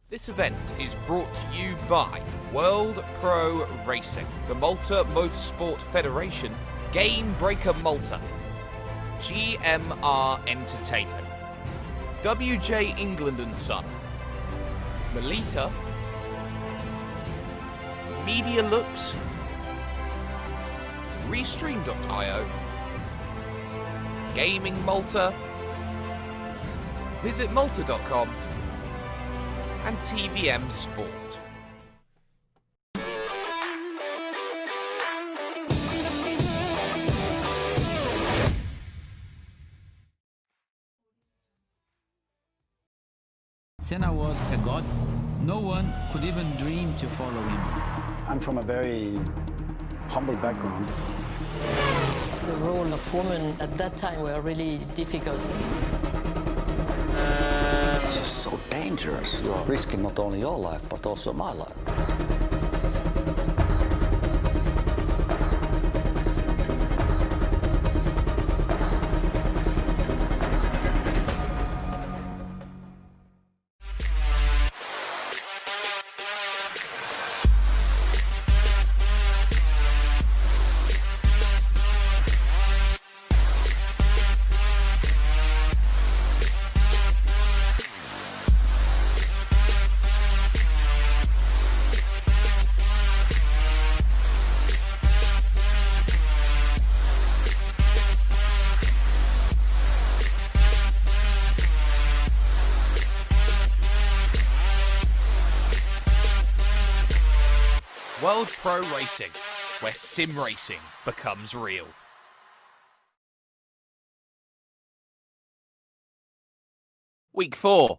This event is brought to you by World Pro Racing, the Malta Motorsport Federation, Game Breaker Malta, GMR Entertainment, WJ England and Son, Melita, Media Looks, Restream.io, Gaming Malta, VisitMalta.com, and TVM Sport. Senna was a god. No one could even dream to follow him. I'm from a very humble background. The role of women at that time were really difficult. It's just so dangerous. You're risking not only your life, but also my life. World Pro Racing, where sim racing becomes real. Week 4,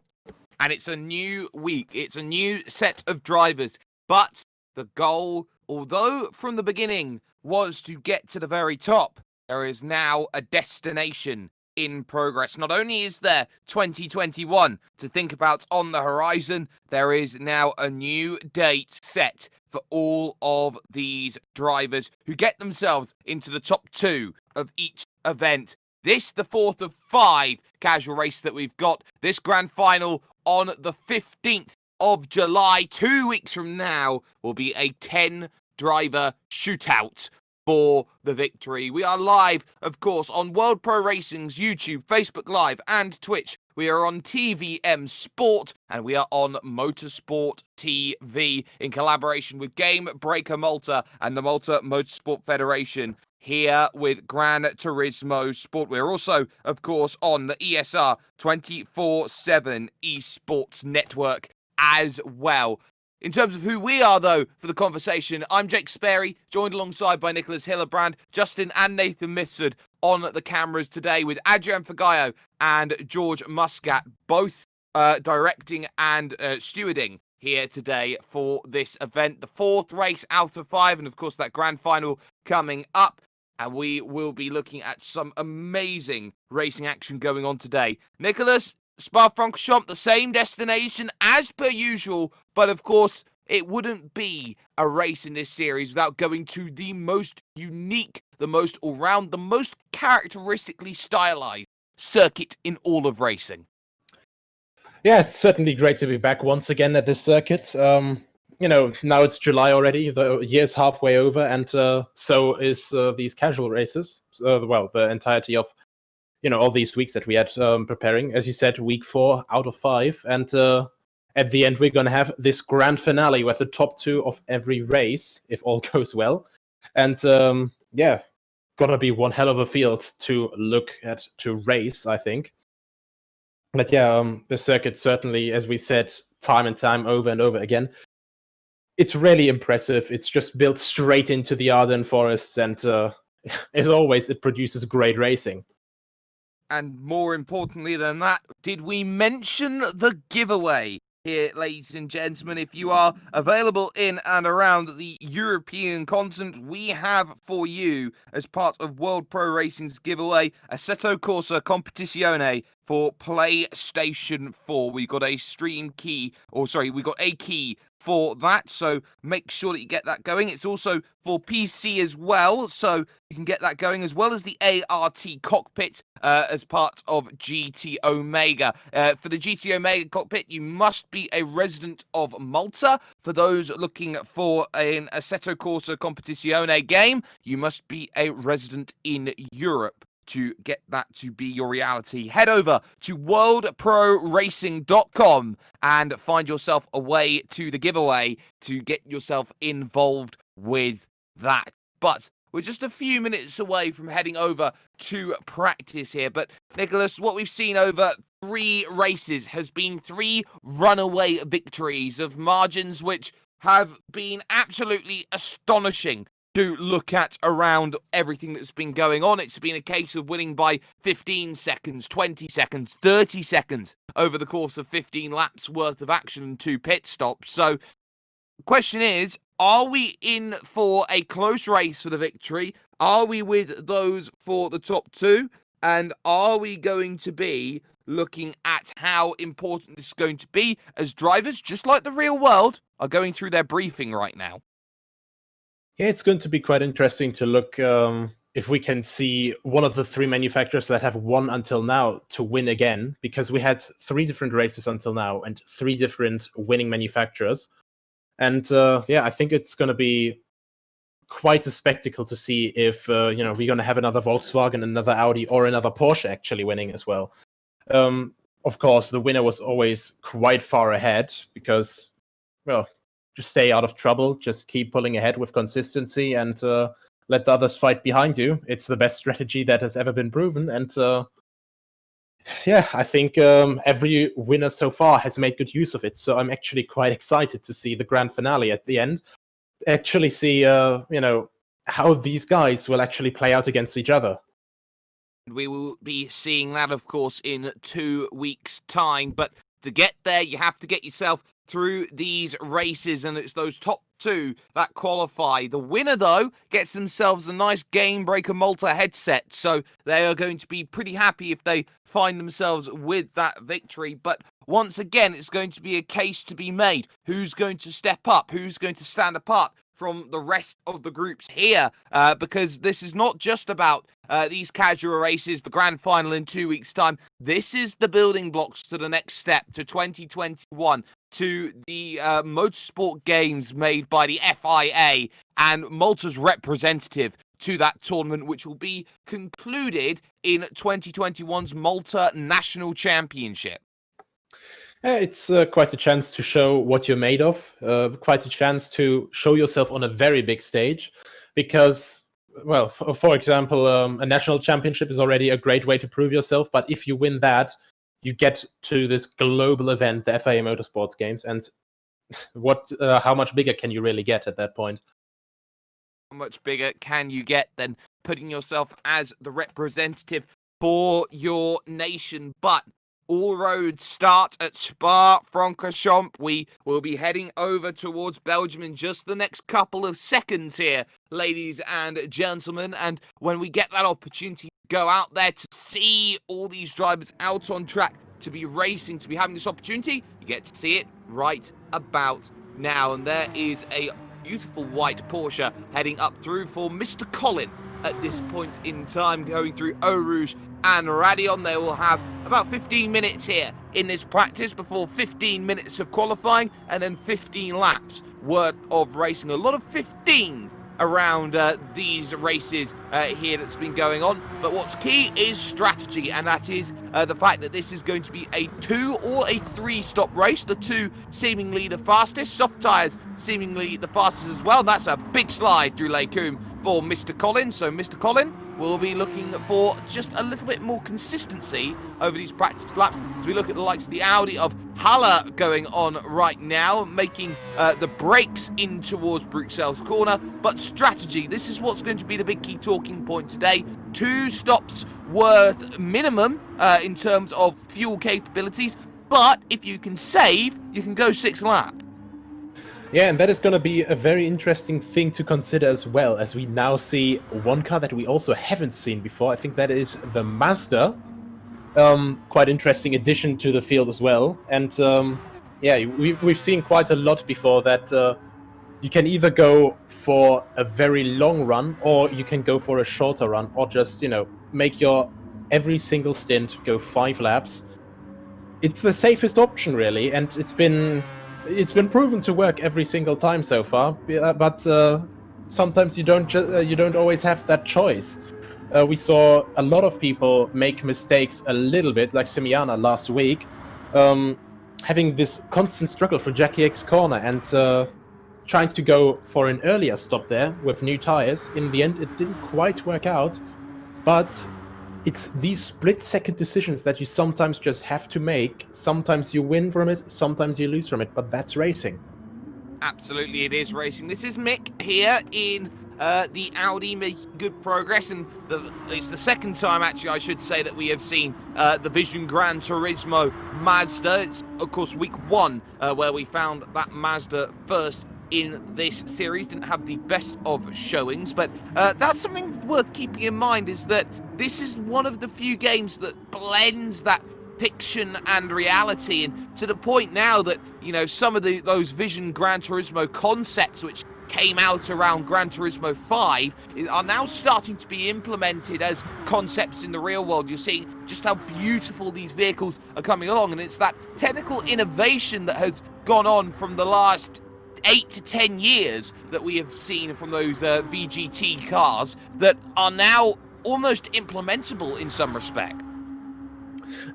and it's a new week. It's a new set of drivers, but the goal, although from the beginning was to get to the very top, there is now a destination in progress. Not only is there 2021 to think about on the horizon, there is now a new date set for all of these drivers who get themselves into the top 2 of each event. This, the 4th of 5 casual race that we've got. This grand final on the 15th of July, 2 weeks from now, will be a 10-driver shootout for the victory. We are live, of course, on World Pro Racing's YouTube, Facebook Live, and Twitch. We are on TVM Sport, and we are on Motorsport TV in collaboration with Game Breaker Malta and the Malta Motorsport Federation here with Gran Turismo Sport. We're also, of course, on the ESR 24/7 esports network as well. In terms of who we are, though, for the conversation, I'm Jake Sperry, joined alongside by Nicholas Hillerbrand, Justin and Nathan Mifsud on the cameras today with Adrian Fagayo and George Muscat, both directing and stewarding here today for this event. The 4th race out of 5, and of course that grand final coming up. And we will be looking at some amazing racing action going on today. Nicholas, Spa-Francorchamps, the same destination as per usual, but of course, it wouldn't be a race in this series without going to the most unique, the most all-round, the most characteristically stylized circuit in all of racing. Yeah, it's certainly great to be back once again at this circuit. Now it's July already, the year's halfway over, and so is these casual races. The entirety of all these weeks that we had preparing. As you said, week 4 out of 5. And at the end, we're going to have this grand finale with the top 2 of every race, if all goes well. And going to be one hell of a field to look at, to race, I think. But the circuit certainly, as we said, time and time over and over again, it's really impressive. It's just built straight into the Ardennes forests. And as always, it produces great racing. And more importantly than that, did we mention the giveaway here, ladies and gentlemen? If you are available in and around the European continent, we have for you, as part of World Pro Racing's giveaway, Assetto Corsa Competizione for PlayStation 4. We got a key for that, so make sure that you get that going. It's also for PC as well, so you can get that going, as well as the ART cockpit as part of GT Omega. For the GT Omega cockpit, you must be a resident of Malta. For those looking for an Assetto Corsa Competizione game, you must be a resident in Europe to get that to be your reality. Head over to worldproracing.com and find yourself a way to the giveaway to get yourself involved with that. But we're just a few minutes away from heading over to practice here. But Nicholas, what we've seen over 3 races has been 3 runaway victories of margins which have been absolutely astonishing to look at around everything that's been going on. It's been a case of winning by 15 seconds, 20 seconds, 30 seconds over the course of 15 laps worth of action and 2 pit stops. So the question is, are we in for a close race for the victory? Are we with those for the top 2? And are we going to be looking at how important this is going to be as drivers, just like the real world, are going through their briefing right now? Yeah, it's going to be quite interesting to look if we can see one of the 3 manufacturers that have won until now to win again, because we had 3 different races until now and 3 different winning manufacturers. And yeah, I think it's going to be quite a spectacle to see if we're going to have another Volkswagen, another Audi, or another Porsche actually winning as well. Of course, the winner was always quite far ahead because, well, just stay out of trouble, just keep pulling ahead with consistency, and let the others fight behind you. It's the best strategy that has ever been proven, and yeah, I think every winner so far has made good use of it. So I'm actually quite excited to see the grand finale at the end. Actually see, how these guys will actually play out against each other. We will be seeing that, of course, in 2 weeks' time. But to get there, you have to get yourself through these races, and it's those top 2 that qualify. The winner, though, gets themselves a nice Game Breaker Malta headset, so they are going to be pretty happy if they find themselves with that victory. But once again, it's going to be a case to be made. Who's going to step up? Who's going to stand apart from the rest of the groups here? Because this is not just about these casual races, the grand final in 2 weeks' time. This is the building blocks to the next step, to 2021, to the motorsport games made by the FIA and Malta's representative to that tournament, which will be concluded in 2021's Malta National Championship. It's quite a chance to show what you're made of, quite a chance to show yourself on a very big stage, because, well, for example, a national championship is already a great way to prove yourself, but if you win that, you get to this global event, the FIA Motorsports Games, and how much bigger can you really get at that point? How much bigger can you get than putting yourself as the representative for your nation? But all roads start at Spa-Francorchamps. We will be heading over towards Belgium in just the next couple of seconds here, ladies and gentlemen. And when we get that opportunity to go out there to see all these drivers out on track, to be racing, to be having this opportunity, you get to see it right about now. And there is a beautiful white Porsche heading up through for Mr. Colin at this point in time, going through Eau Rouge and Radion. They will have about 15 minutes here in this practice before 15 minutes of qualifying and then 15 laps worth of racing. A lot of 15s around these races here that's been going on. But what's key is strategy, and that is the fact that this is going to be a 2 or a 3 stop race. The 2 seemingly the fastest, soft tyres seemingly the fastest as well. That's a big slide through Les Combes for Mr. Collin. So Mr. Collin will be looking for just a little bit more consistency over these practice laps as we look at the likes of the Audi of Haller going on right now, making the brakes in towards Bruxelles corner. But strategy, this is what's going to be the big key talking point today. 2 stops worth minimum in terms of fuel capabilities, but if you can save, you can go 6 laps. Yeah, and that is going to be a very interesting thing to consider as well, as we now see one car that we also haven't seen before. I think that is the Mazda. Quite interesting addition to the field as well. And yeah, we've seen quite a lot before that you can either go for a very long run, or you can go for a shorter run, or just, make your every single stint go 5 laps. It's the safest option, really, and it's been proven to work every single time so far. But sometimes you don't always have that choice. We saw a lot of people make mistakes a little bit, like Simiana last week, having this constant struggle for Jackie X corner and trying to go for an earlier stop there with new tires. In the end, it didn't quite work out, but it's these split-second decisions that you sometimes just have to make. Sometimes you win from it, sometimes you lose from it, but that's racing. Absolutely, it is racing. This is Mick here in the Audi, making good progress, and it's the second time, actually, I should say, that we have seen the Vision Gran Turismo Mazda. It's, of course, week 1 where we found that Mazda first in this series. Didn't have the best of showings, but that's something worth keeping in mind, is that this is one of the few games that blends that fiction and reality, and to the point now that, some of those Vision Gran Turismo concepts which came out around Gran Turismo 5 are now starting to be implemented as concepts in the real world. You're seeing just how beautiful these vehicles are coming along, and it's that technical innovation that has gone on from the last 8 to 10 years that we have seen from those VGT cars that are now almost implementable in some respect.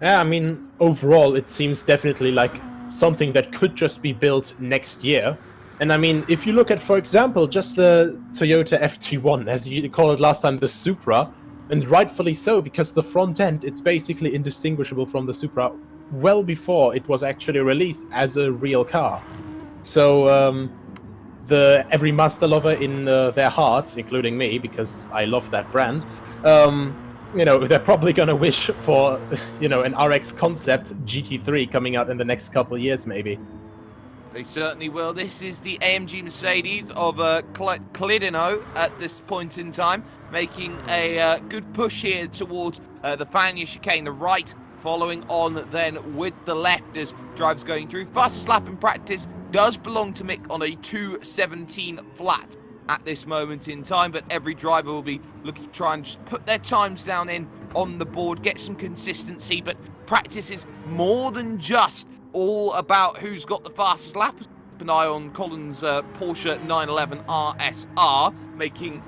Yeah, I mean, overall, it seems definitely like something that could just be built next year. And I mean, if you look at, for example, just the Toyota FT1, as you called it last time, the Supra, and rightfully so, because the front end, it's basically indistinguishable from the Supra well before it was actually released as a real car. So every Mazda lover in their hearts, including me, because I love that brand, they're probably going to wish for, an RX concept GT3 coming out in the next couple of years, maybe. They certainly will. This is the AMG Mercedes of Clidino at this point in time, making a good push here towards the Fania chicane, the right, following on then with the left as drivers going through. Fastest lap in practice does belong to Mick on a 2:17 flat at this moment in time, but every driver will be looking to try and just put their times down on the board, get some consistency, but practice is more than just all about who's got the fastest lap. Keep an eye on Colin's Porsche 911 RSR, making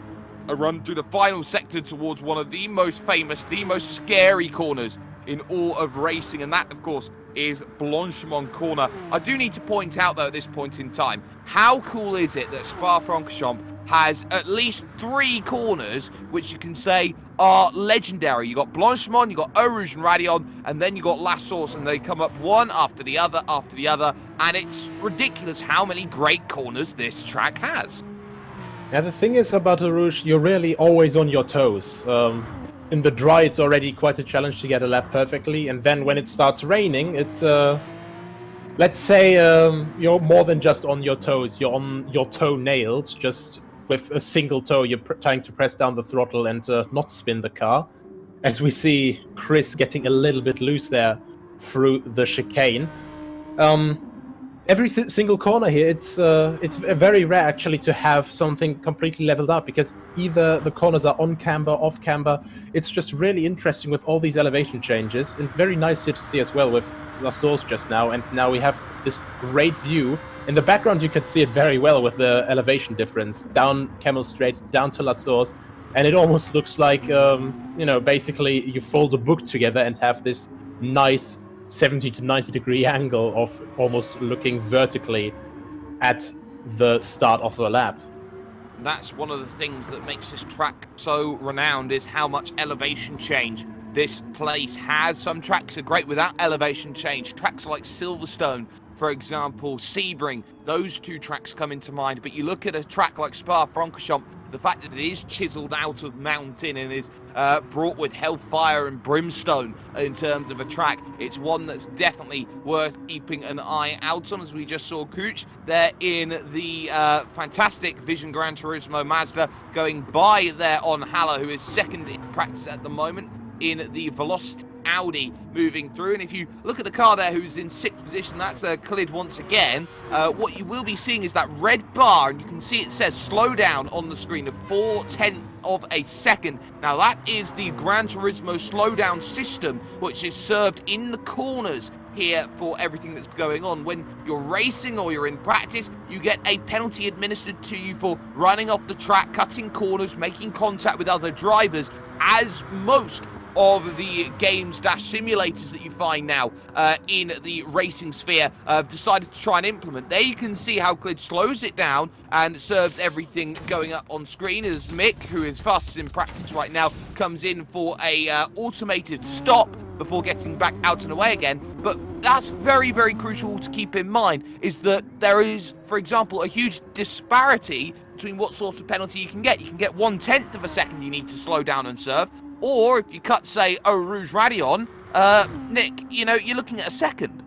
a run through the final sector towards one of the most famous, the most scary corners in all of racing, and that, of course, is Blanchimont corner. I do need to point out, though, at this point in time, how cool is it that Spa-Francorchamps has at least 3 corners which you can say are legendary. You got Blanchimont, you got Eau Rouge and Raidillon, and then you got La Source, and they come up one after the other, and it's ridiculous how many great corners this track has. Yeah, the thing is about Eau Rouge, you're really always on your toes. In the dry, it's already quite a challenge to get a lap perfectly, and then when it starts raining, it's let's say you're more than just on your toes. You're on your toenails, just with a single toe. You're trying to press down the throttle and not spin the car, as we see Chris getting a little bit loose there through the chicane. Every single corner here, it's very rare actually to have something completely leveled up, because either the corners are on camber, off camber. It's just really interesting with all these elevation changes, and very nice here to see as well with La Source just now. And now we have this great view. In the background you can see it very well with the elevation difference, down Camel Straight, down to La Source, and it almost looks like, basically you fold a book together and have this nice 70 to 90 degree angle of almost looking vertically at the start of the lap. That's one of the things that makes this track so renowned, is how much elevation change this place has. Some tracks are great without elevation change. Tracks like Silverstone, for example, Sebring, those 2 tracks come into mind. But you look at a track like Spa-Francorchamps, the fact that it is chiseled out of mountain and is brought with hellfire and brimstone in terms of a track, it's one that's definitely worth keeping an eye out on. As we just saw Cooch there in the fantastic Vision Gran Turismo Mazda going by there on Haller, who is second in practice at the moment. in the Velocity Audi moving through. And if you look at the car there who's in 6th position, that's Khalid once again. What you will be seeing is that red bar, and you can see it says slow down on the screen of 0.4 of a second. Now that is the Gran Turismo slowdown system, which is served in the corners here for everything that's going on. When you're racing or you're in practice, you get a penalty administered to you for running off the track, cutting corners, making contact with other drivers, as most of the games-simulators that you find now in the racing sphere have decided to try and implement. There you can see how Glid slows it down and serves everything going up on screen as Mick, who is fastest in practice right now, comes in for a automated stop before getting back out and away again. But that's very, very crucial to keep in mind, is that there is, for example, a huge disparity between what sort of penalty you can get. You can get 1/10 of a second you need to slow down and serve, or if you cut, say, Eau Rouge Radion, Nick, you know, you're looking at a second.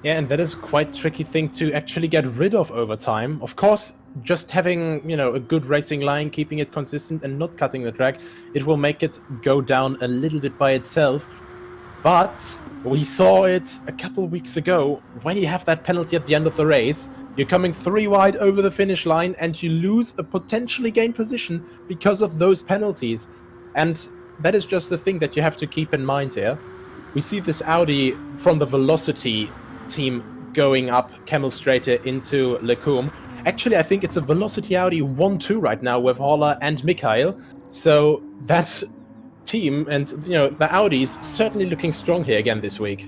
Yeah, and that is quite a tricky thing to actually get rid of over time. Of course, just having, you know, a good racing line, keeping it consistent and not cutting the track, it will make it go down a little bit by itself. But we saw it a couple of weeks ago. When you have that penalty at the end of the race, you're coming 3 wide over the finish line and you lose a potentially gained position because of those penalties. And that is just the thing that you have to keep in mind here. We see this Audi from the Velocity team going up Camel Straighter into Lecombe. Actually, I think it's a Velocity Audi 1-2 right now with Holler and Mikhail. So that team and, you know, the Audi's certainly looking strong here again this week.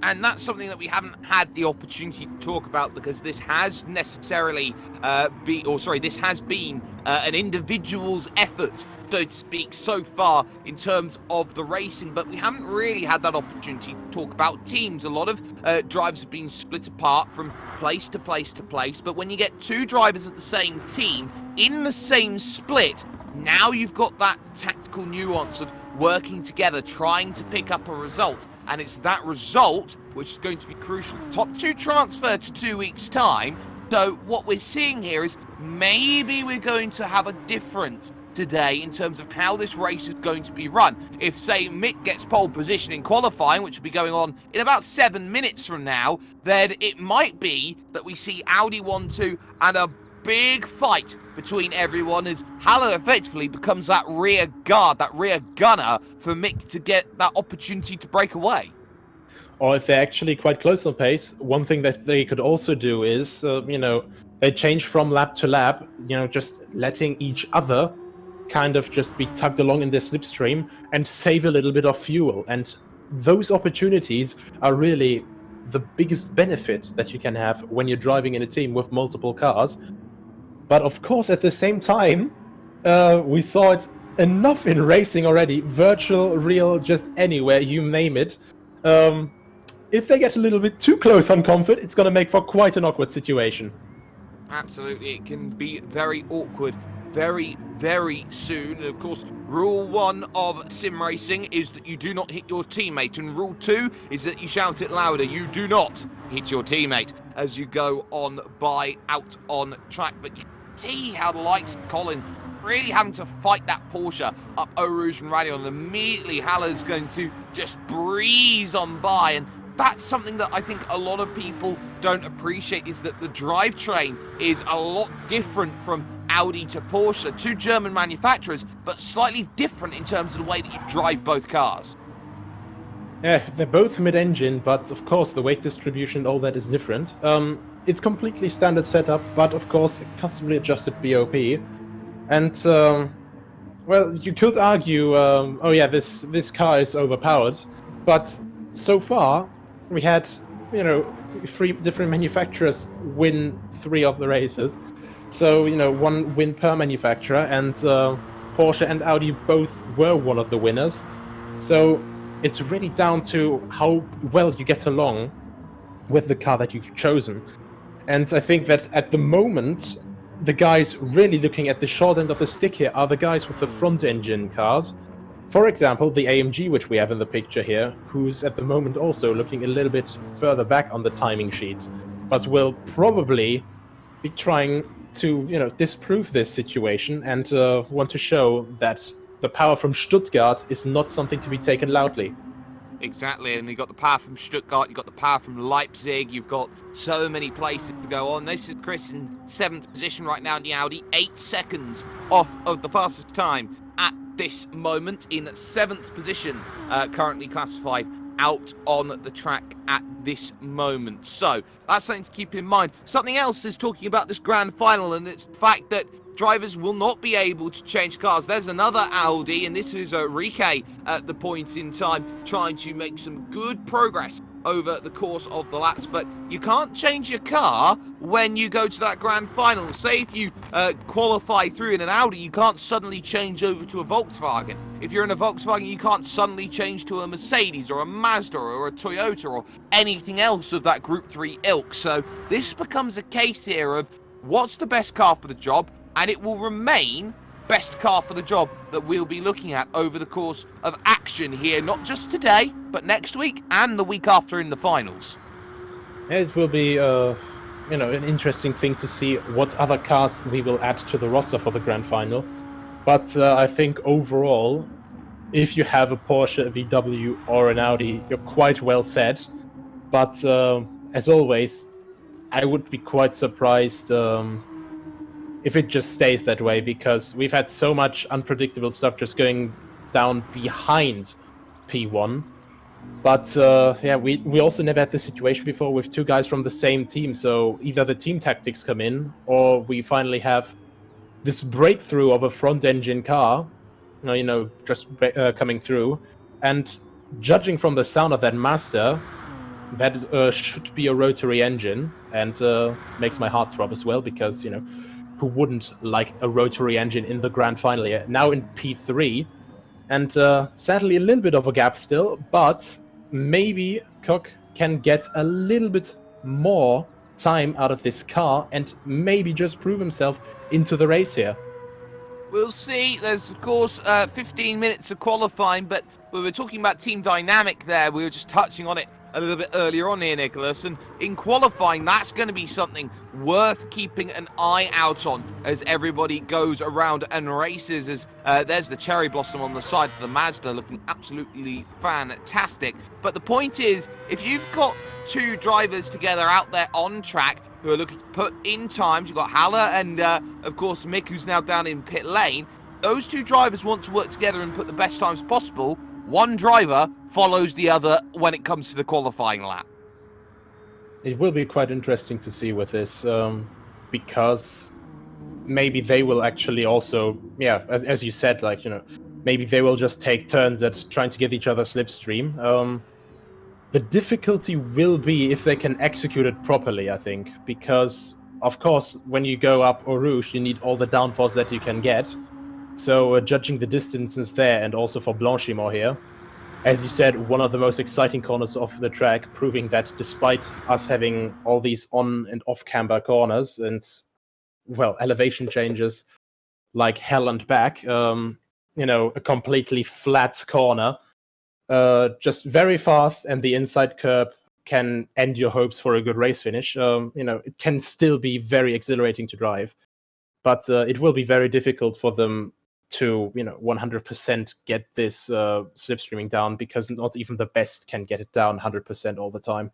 And that's something that we haven't had the opportunity to talk about, because this has necessarily this has been an individual's effort, so to speak, so far in terms of the racing, but we haven't really had that opportunity to talk about teams. A lot of drivers have been split apart from place to place to place, but when you get 2 drivers of the same team in the same split, now you've got that tactical nuance of working together, trying to pick up a result. And it's that result which is going to be crucial. Top 2 transfer to 2 weeks' time. So what we're seeing here is maybe we're going to have a difference today in terms of how this race is going to be run. If, say, Mick gets pole position in qualifying, which will be going on in about 7 minutes from now, then it might be that we see Audi 1-2 and a big fight between everyone as Haller effectively becomes that rear guard, that rear gunner for Mick to get that opportunity to break away. Or if they're actually quite close on pace, one thing that they could also do is, you know, they change from lap to lap, you know, just letting each other kind of just be tugged along in their slipstream and save a little bit of fuel. And those opportunities are really the biggest benefit that you can have when you're driving in a team with multiple cars. But of course, at the same time, we saw it enough in racing already. Virtual, real, just anywhere, you name it. If they get a little bit too close on comfort, it's going to make for quite an awkward situation. Absolutely, it can be very awkward very, very soon. And of course, rule 1 of sim racing is that you do not hit your teammate, and rule 2 is that you shout it louder. You do not hit your teammate as you go on out on track. But you see how the likes of Colin really having to fight that Porsche up Eau Rouge and Radion, and immediately Haller's going to just breeze on by. And that's something that I think a lot of people don't appreciate, is that the drivetrain is a lot different from Audi to Porsche, 2 German manufacturers, but slightly different in terms of the way that you drive both cars. Yeah, they're both mid-engine, but of course the weight distribution and all that is different. It's completely standard setup, but of course customly adjusted BOP. And, well, you could argue, oh yeah, this car is overpowered, but so far we had, you know, 3 different manufacturers win 3 of the races. So, you know, 1 win per manufacturer, and Porsche and Audi both were one of the winners. So it's really down to how well you get along with the car that you've chosen. And I think that at the moment, the guys really looking at the short end of the stick here are the guys with the front engine cars. For example, the AMG, which we have in the picture here, who's at the moment also looking a little bit further back on the timing sheets, but will probably be trying to, you know, disprove this situation and want to show that the power from Stuttgart is not something to be taken loudly. Exactly, and you've got the power from Stuttgart, you've got the power from Leipzig, you've got so many places to go on. This is Chris in 7th position right now in the Audi, 8 seconds off of the fastest time at this moment, in 7th position, currently classified out on the track at this moment. So that's something to keep in mind. Something else is talking about this grand final, and it's the fact that drivers will not be able to change cars. There's another Audi, and this is Rike at the point in time, trying to make some good progress over the course of the laps, but you can't change your car when you go to that grand final. Say if you qualify through in an Audi, you can't suddenly change over to a Volkswagen. If you're in a Volkswagen, you can't suddenly change to a Mercedes or a Mazda or a Toyota or anything else of that Group 3 ilk. So this becomes a case here of what's the best car for the job, and it will remain best car for the job that we'll be looking at over the course of action here, not just today, but next week and the week after in the finals. It will be, an interesting thing to see what other cars we will add to the roster for the grand final. But I think overall, if you have a Porsche, a VW, or an Audi, you're quite well set. But as always, I would be quite surprised if it just stays that way, because we've had so much unpredictable stuff just going down behind P1. But we also never had this situation before with two guys from the same team, so either the team tactics come in, or we finally have this breakthrough of a front engine car, just coming through. And judging from the sound of that Master, that should be a rotary engine, and makes my heart throb as well, because, who wouldn't like a rotary engine in the grand final here? Now in P3, and sadly a little bit of a gap still, but maybe Cook can get a little bit more time out of this car and maybe just prove himself into the race here. We'll see. There's, of course, 15 minutes of qualifying, but we were talking about team dynamic there. We were just touching on it a little bit earlier on here, Nicholas. And in qualifying, that's going to be something worth keeping an eye out on as everybody goes around and races. As there's the cherry blossom on the side of the Mazda, looking absolutely fantastic. But the point is, if you've got two drivers together out there on track who are looking to put in times, you've got Haller and, of course, Mick, who's now down in pit lane. Those two drivers want to work together and put the best times possible. One driver follows the other when it comes to the qualifying lap. It will be quite interesting to see with this, because maybe they will actually also, as you said, maybe they will just take turns at trying to give each other slipstream. The difficulty will be if they can execute it properly, I think, because, of course, when you go up Eau Rouge, you need all the downforce that you can get. So judging the distances there, and also for Blanchimont here, as you said, one of the most exciting corners of the track, proving that despite us having all these on and off camber corners and, elevation changes like hell and back, a completely flat corner, just very fast, and the inside curb can end your hopes for a good race finish. It can still be very exhilarating to drive, but it will be very difficult for them to 100% get this slipstreaming down, because not even the best can get it down 100% all the time.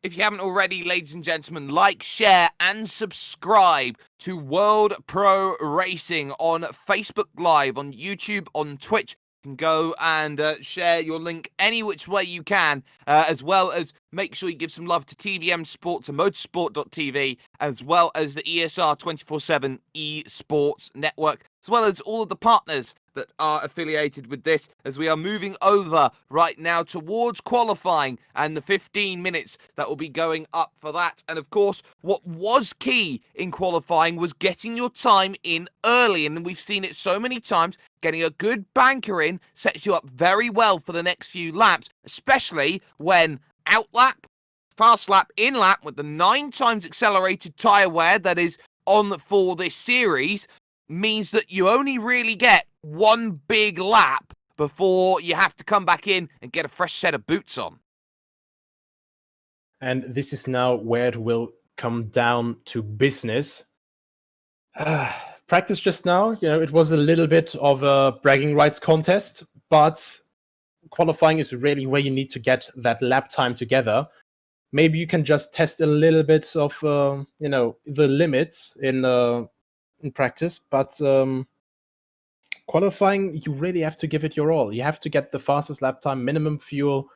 If you haven't already, ladies and gentlemen, like, share and subscribe to World Pro Racing on Facebook Live, on YouTube, on Twitch. You can go and share your link any which way you can, as well as make sure you give some love to TVM Sport, to motorsport.tv, as well as the ESR 24/7 eSports Network, as well as all of the partners that are affiliated with this, as we are moving over right now towards qualifying and the 15 minutes that will be going up for that. And of course, what was key in qualifying was getting your time in early, and we've seen it so many times. Getting a good banker in sets you up very well for the next few laps, especially when out lap, fast lap, in lap, with the 9 times accelerated tyre wear that is on for this series, means that you only really get one big lap before you have to come back in and get a fresh set of boots on. And this is now where it will come down to business. practice just now, it was a little bit of a bragging rights contest, but qualifying is really where you need to get that lap time together. Maybe you can just test a little bit of, the limits in practice, but qualifying, you really have to give it your all. You have to get the fastest lap time, minimum fuel,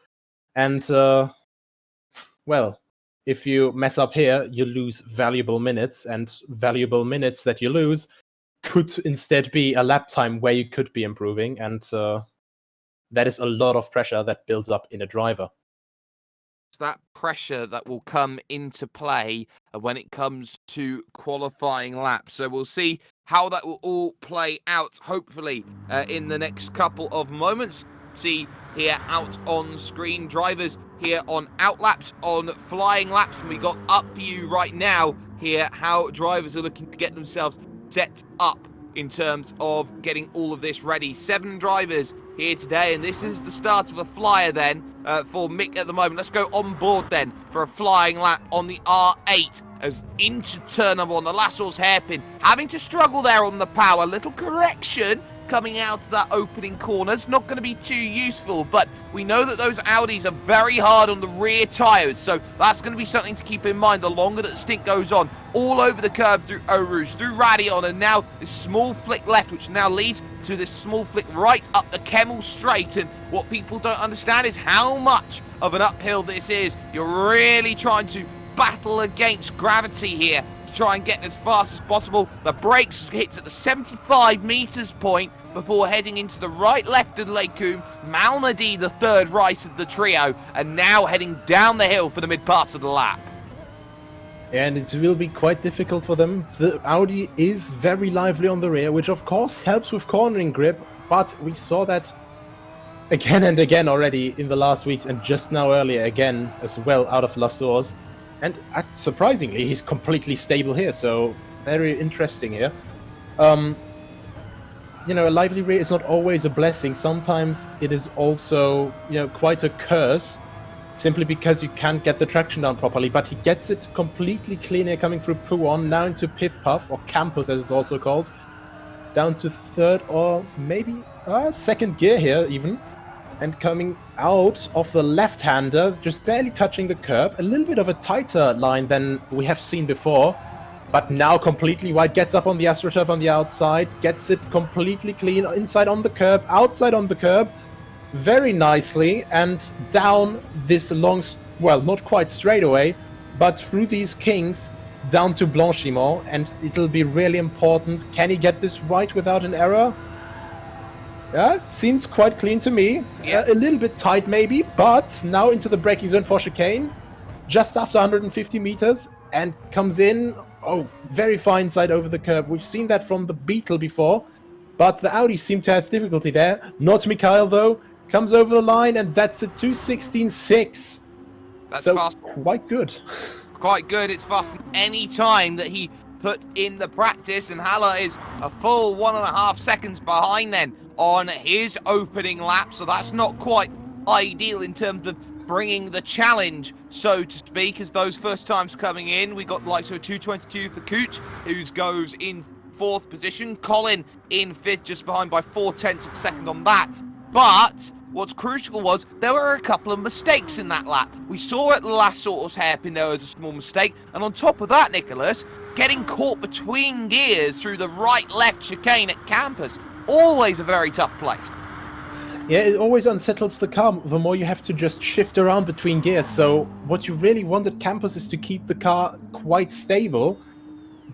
and, well, if you mess up here, you lose valuable minutes, and valuable minutes that you lose could instead be a lap time where you could be improving, and that is a lot of pressure that builds up in a driver. It's that pressure that will come into play when it comes to qualifying laps. So we'll see how that will all play out, hopefully, in the next couple of moments. See here out on screen, drivers here on out laps, on flying laps, and we got up for you right now here how drivers are looking to get themselves set up in terms of getting all of this ready. 7 drivers here today, and this is the start of a flyer then for Mick at the moment. Let's go on board then for a flying lap on the R8 as into turn number 1, the Lasso's hairpin, having to struggle there on the power. Little correction coming out of that opening corner. It's not going to be too useful, but we know that those Audis are very hard on the rear tyres, so that's going to be something to keep in mind the longer that the stint goes on. All over the curb through Eau Rouge, through Radion, and now this small flick left, which now leads to this small flick right up the Kemmel Straight. And what people don't understand is how much of an uphill this is. You're really trying to battle against gravity here to try and get as fast as possible. The brakes hits at the 75 meters point before heading into the right left of Lekum. Malmedy, the third right of the trio, and now heading down the hill for the mid part of the lap. And it will be quite difficult for them. The Audi is very lively on the rear, which of course helps with cornering grip, but we saw that again and again already in the last weeks, and just now earlier again as well out of Lasso's. And surprisingly, he's completely stable here, so very interesting here. A lively rear is not always a blessing. Sometimes it is also, quite a curse, simply because you can't get the traction down properly. But he gets it completely clean here, coming through Pouon, now into Piff Puff, or Campus as it's also called, down to third or maybe second gear here even. And coming out of the left-hander, just barely touching the curb. A little bit of a tighter line than we have seen before, but now completely wide. Gets up on the AstroTurf on the outside, gets it completely clean, inside on the curb, outside on the curb, very nicely, and down this long, well, not quite straight away, but through these kinks, down to Blanchiment, and it'll be really important. Can he get this right without an error? Yeah, it seems quite clean to me. Yeah. A little bit tight maybe, but now into the braking zone for chicane, just after 150 meters, and comes in, very fine side over the curb. We've seen that from the Beetle before, but the Audi seem to have difficulty there. Not Mikhail though, comes over the line, and that's a 2:16.6. That's so fast. Quite good. Quite good. It's faster than any time that he put in the practice, and Haller is a full 1.5 seconds behind then on his opening lap, so that's not quite ideal in terms of bringing the challenge, so to speak, as those first times coming in. We got like 2:22 for Cooch, who goes in 4th position. Colin in 5th, just behind by 0.4 of a second on that. But what's crucial was there were a couple of mistakes in that lap. We saw at Lasso's hairpin there was a small mistake, and on top of that, Nicholas, getting caught between gears through the right-left chicane at Campus. Always a very tough place. Yeah, it always unsettles the car the more you have to just shift around between gears. So what you really want at Campus is to keep the car quite stable,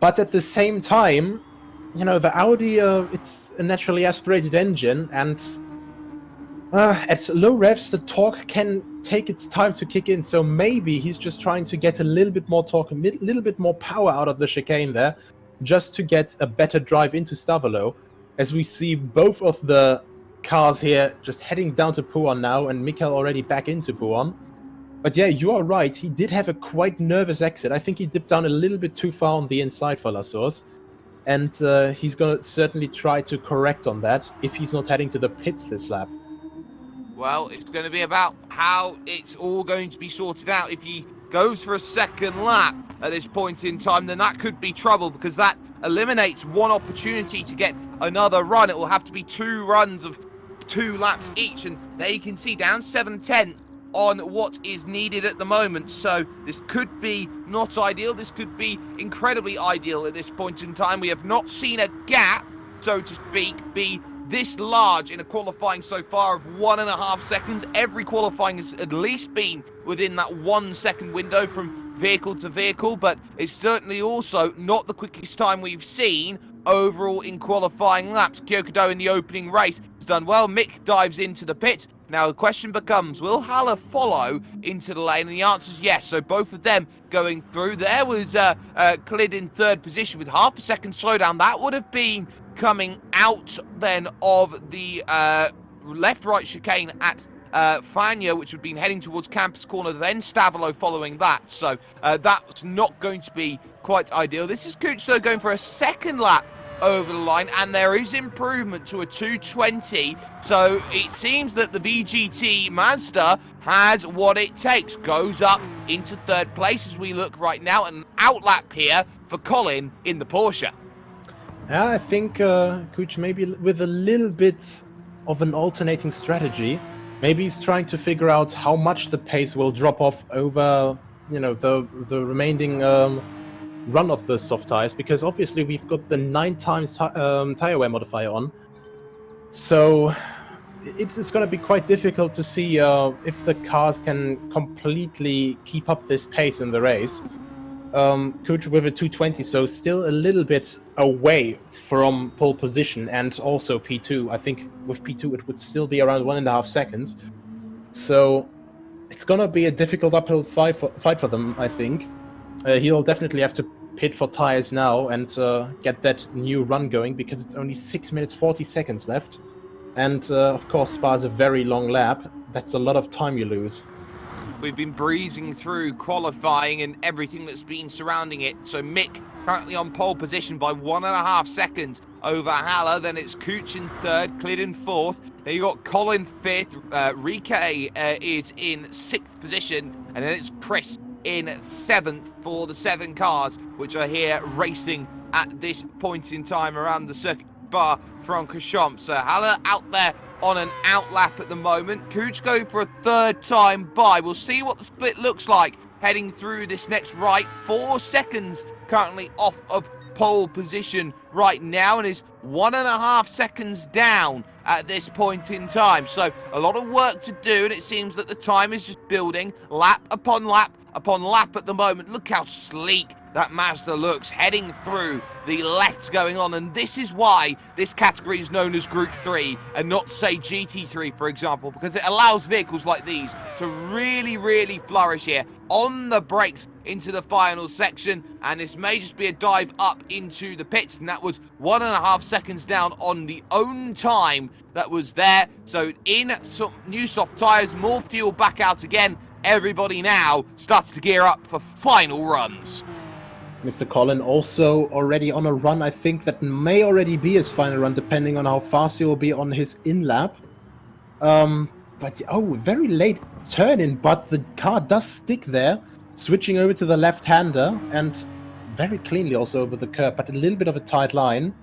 but at the same time, the Audi, it's a naturally aspirated engine, and at low revs the torque can take its time to kick in. So maybe he's just trying to get a little bit more torque, a little bit more power out of the chicane there, just to get a better drive into Stavolo. As we see both of the cars here just heading down to Pouon now, and Mikhail already back into Pouon. But yeah, you are right, he did have a quite nervous exit. I think he dipped down a little bit too far on the inside for Lasso's, and he's going to certainly try to correct on that if he's not heading to the pits this lap. Well, it's going to be about how it's all going to be sorted out. If he goes for a second lap at this point in time, then that could be trouble, because that eliminates one opportunity to get another run. It will have to be 2 runs of 2 laps each, and there you can see down 7/10 on what is needed at the moment. So this could be not ideal. This could be incredibly ideal at this point in time. We have not seen a gap, so to speak, be this large in a qualifying so far of 1.5 seconds. Every qualifying has at least been within that 1 second window from vehicle to vehicle, but it's certainly also not the quickest time we've seen overall in qualifying laps. Kyokudo in the opening race has done well. Mick dives into the pit. Now the question becomes, will Haller follow into the lane? And the answer is yes. So both of them going through. There was Clid in 3rd position with half a second slowdown. That would have been coming out then of the left-right chicane at Fania, which would have been heading towards Campus Corner, then Stavolo following that. So that's not going to be quite ideal. This is Cooch, though, going for a second lap over the line, and there is improvement to a 2:20. So it seems that the VGT Mazda has what it takes. Goes up into 3rd place as we look right now, and an outlap here for Colin in the Porsche. Yeah, I think Cooch maybe with a little bit of an alternating strategy. Maybe he's trying to figure out how much the pace will drop off over, the remaining run of the soft tires, because obviously we've got the 9 times tire wear modifier on. So it's going to be quite difficult to see if the cars can completely keep up this pace in the race. Cooch with a 2:20, so still a little bit away from pole position, and also P2. I think with P2 it would still be around 1.5 seconds. So it's gonna be a difficult uphill fight for them, I think. He'll definitely have to pit for tires now and get that new run going, because it's only 6 minutes 40 seconds left. And of course, Spa is a very long lap. That's a lot of time you lose. We've been breezing through qualifying and everything that's been surrounding it. So Mick currently on pole position by 1.5 seconds over Haller. Then it's Cooch in 3rd, Clid in 4th. Then you got Colin 5th. Rike is in 6th position. And then it's Chris in 7th for the 7 cars, which are here racing at this point in time around the circuit bar Francorchamps. So Haller out there on an outlap at the moment. Cooch going for a 3rd time by. We'll see what the split looks like heading through this next right. 4 seconds currently off of pole position right now, and is 1.5 seconds down at this point in time. So a lot of work to do, and it seems that the time is just building lap upon lap upon lap at the moment. Look how sleek that Mazda looks heading through the lefts going on, and this is why this category is known as Group 3 and not, say, GT3, for example, because it allows vehicles like these to really flourish here on the brakes into the final section. And this may just be a dive up into the pits, and that was 1.5 seconds down on the own time that was there. So in some new soft tires, more fuel back out again. Everybody now starts to gear up for final runs. Mr. Colin also already on a run. I think that may already be his final run, depending on how fast he will be on his in-lap. But, very late turn-in, but the car does stick there, switching over to the left-hander, and very cleanly also over the curb, but a little bit of a tight line.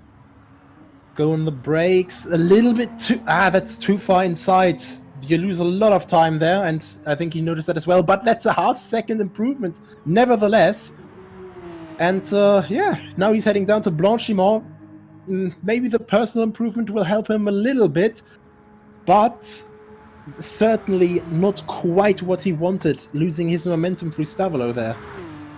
Go on the brakes, a little bit too... that's too far inside. You lose a lot of time there, and I think he noticed that as well, but that's a half-second improvement, nevertheless. And now he's heading down to Blanchimont. Maybe the personal improvement will help him a little bit, but certainly not quite what he wanted, losing his momentum through Stavolo there.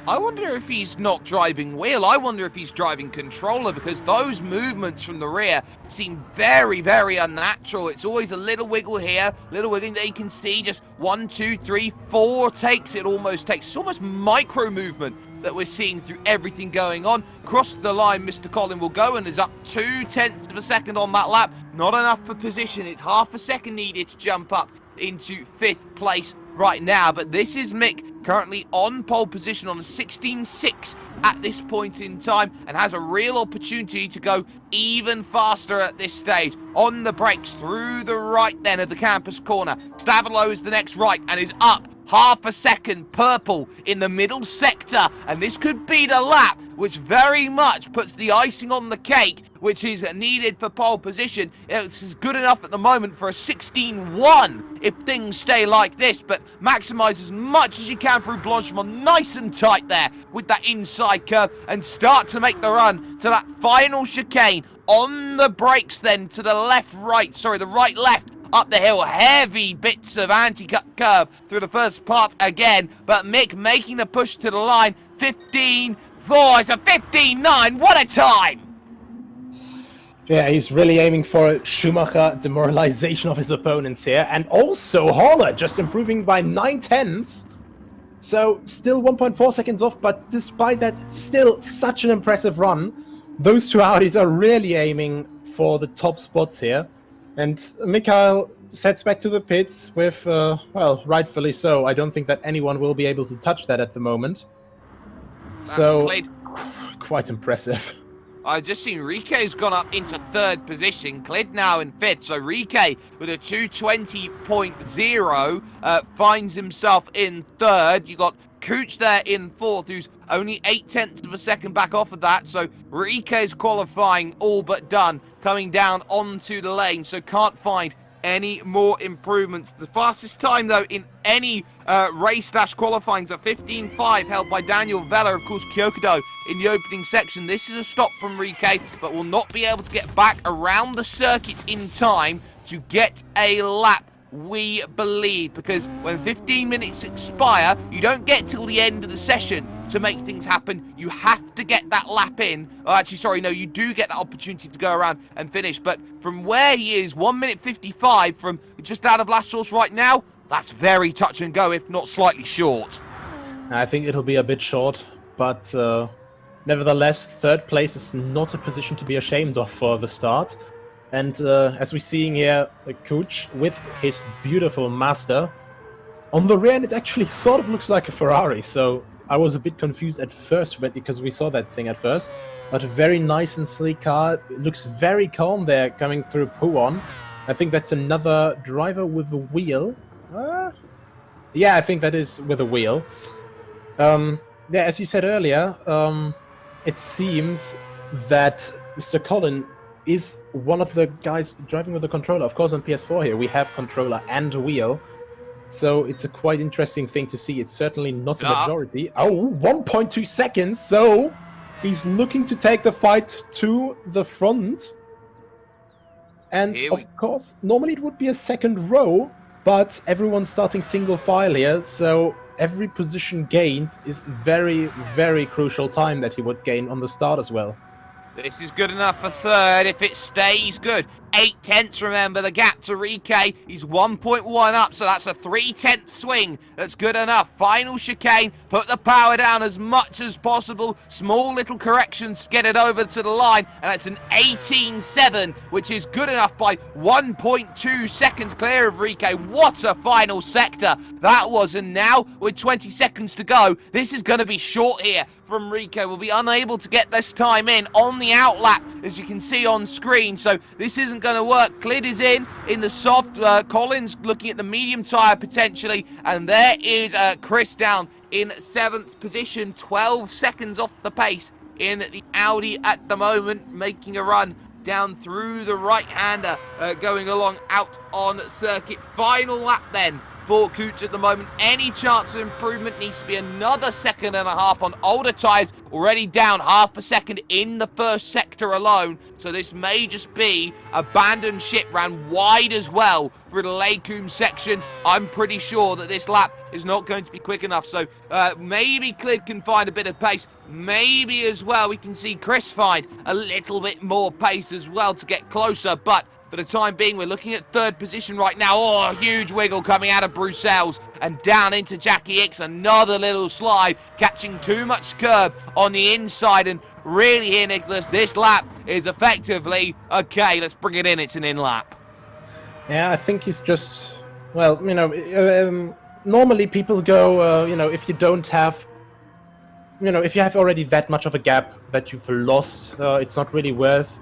I wonder if he's not driving wheel. I wonder if he's driving controller, because those movements from the rear seem very unnatural. It's always a little wiggle here, little wiggling there. You can see just 1, 2, 3, 4 takes. It almost takes. It's almost micro movement that we're seeing through everything going on. Across the line, Mr. Colin will go and is up 0.2 of a second on that lap. Not enough for position. It's half a second needed to jump up into 5th place right now. But this is Mick currently on pole position on a 16.6 at this point in time, and has a real opportunity to go even faster at this stage. On the brakes through the right then of the campus corner. Stavolo is the next right and is up half a second purple in the middle sector, and this could be the lap which very much puts the icing on the cake, which is needed for pole position. It's good enough at the moment for a 16-1 if things stay like this, but maximize as much as you can through Blanchimont, nice and tight there with that inside curve, and start to make the run to that final chicane. On the brakes then to the the right-left, up the hill, heavy bits of anti-cut curve through the first part again, but Mick making the push to the line, 15-4, it's a 15-9, what a time! Yeah, he's really aiming for a Schumacher demoralization of his opponents here, and also Horler just improving by 9/10, so still 1.4 seconds off, but despite that, still such an impressive run. Those two Audis are really aiming for the top spots here. And Mikhail sets back to the pits with, well, rightfully so. I don't think that anyone will be able to touch that at the moment. So, quite impressive. I've just seen Rike's gone up into third position. Clid now in fifth. So Rike with a 220.0 finds himself in third. You got Cooch there in fourth, who's only 0.8 of a second back off of that. So Rike's qualifying all but done, coming down onto the lane. So can't find any more improvements. The fastest time, though, in any race/qualifying is a 15.5, held by Daniel Vella, of course, Kyokudo in the opening section. This is a stop from Rike, but will not be able to get back around the circuit in time to get a lap, we believe, because when 15 minutes expire, you don't get till the end of the session to make things happen. You have to get that lap in. Oh, actually, sorry, no, you do get that opportunity to go around and finish. But from where he is, 1 minute 55 from just out of last source right now, that's very touch and go, if not slightly short. I think it'll be a bit short, but nevertheless, third place is not a position to be ashamed of for the start. And as we're seeing here, Cooch with his beautiful Master. On the rear end, it actually sort of looks like a Ferrari, so I was a bit confused at first because we saw that thing at first. But a very nice and sleek car. It looks very calm there coming through Pouon. I think that's another driver with a wheel. Yeah, I think that is with a wheel. Yeah, as you said earlier, it seems that Mr. Colin is one of the guys driving with the controller. Of course, on PS4 here, we have controller and wheel. So it's a quite interesting thing to see. It's certainly not a majority. Oh, 1.2 seconds. So he's looking to take the fight to the front. And of course, normally it would be a second row, but everyone's starting single file here. So every position gained is very, very crucial time that he would gain on the start as well. This is good enough for third if it stays good. 0.8, remember, the gap to Rike. He's 1.1 up, so that's a 0.3 swing. That's good enough. Final chicane. Put the power down as much as possible. Small little corrections to get it over to the line, and it's an 18.7, which is good enough by 1.2 seconds clear of Rike. What a final sector that was, and now with 20 seconds to go, this is going to be short here from Rike. Will be unable to get this time in on the outlap, as you can see on screen, so this isn't going to work. Clid is in the soft. Collins looking at the medium tyre potentially, and there is Chris down in 7th position, 12 seconds off the pace in the Audi at the moment, making a run down through the right-hander, going along out on circuit. Final lap then for Cooch at the moment. Any chance of improvement needs to be another 1.5 seconds on older tyres, already down 0.5 seconds in the first sector alone. So this may just be abandoned ship, ran wide as well for the Lacombe section. I'm pretty sure that this lap is not going to be quick enough. So maybe Clid can find a bit of pace. Maybe as well we can see Chris find a little bit more pace as well to get closer. But for the time being, we're looking at third position right now. Oh, a huge wiggle coming out of Bruxelles and down into Jackie Hicks. Another little slide, catching too much curb on the inside. And really here, Nicholas, this lap is effectively, okay, let's bring it in. It's an in lap. Yeah, I think he's just, well, you know, normally people go, you know, if you don't have, you know, if you have already that much of a gap that you've lost, it's not really worth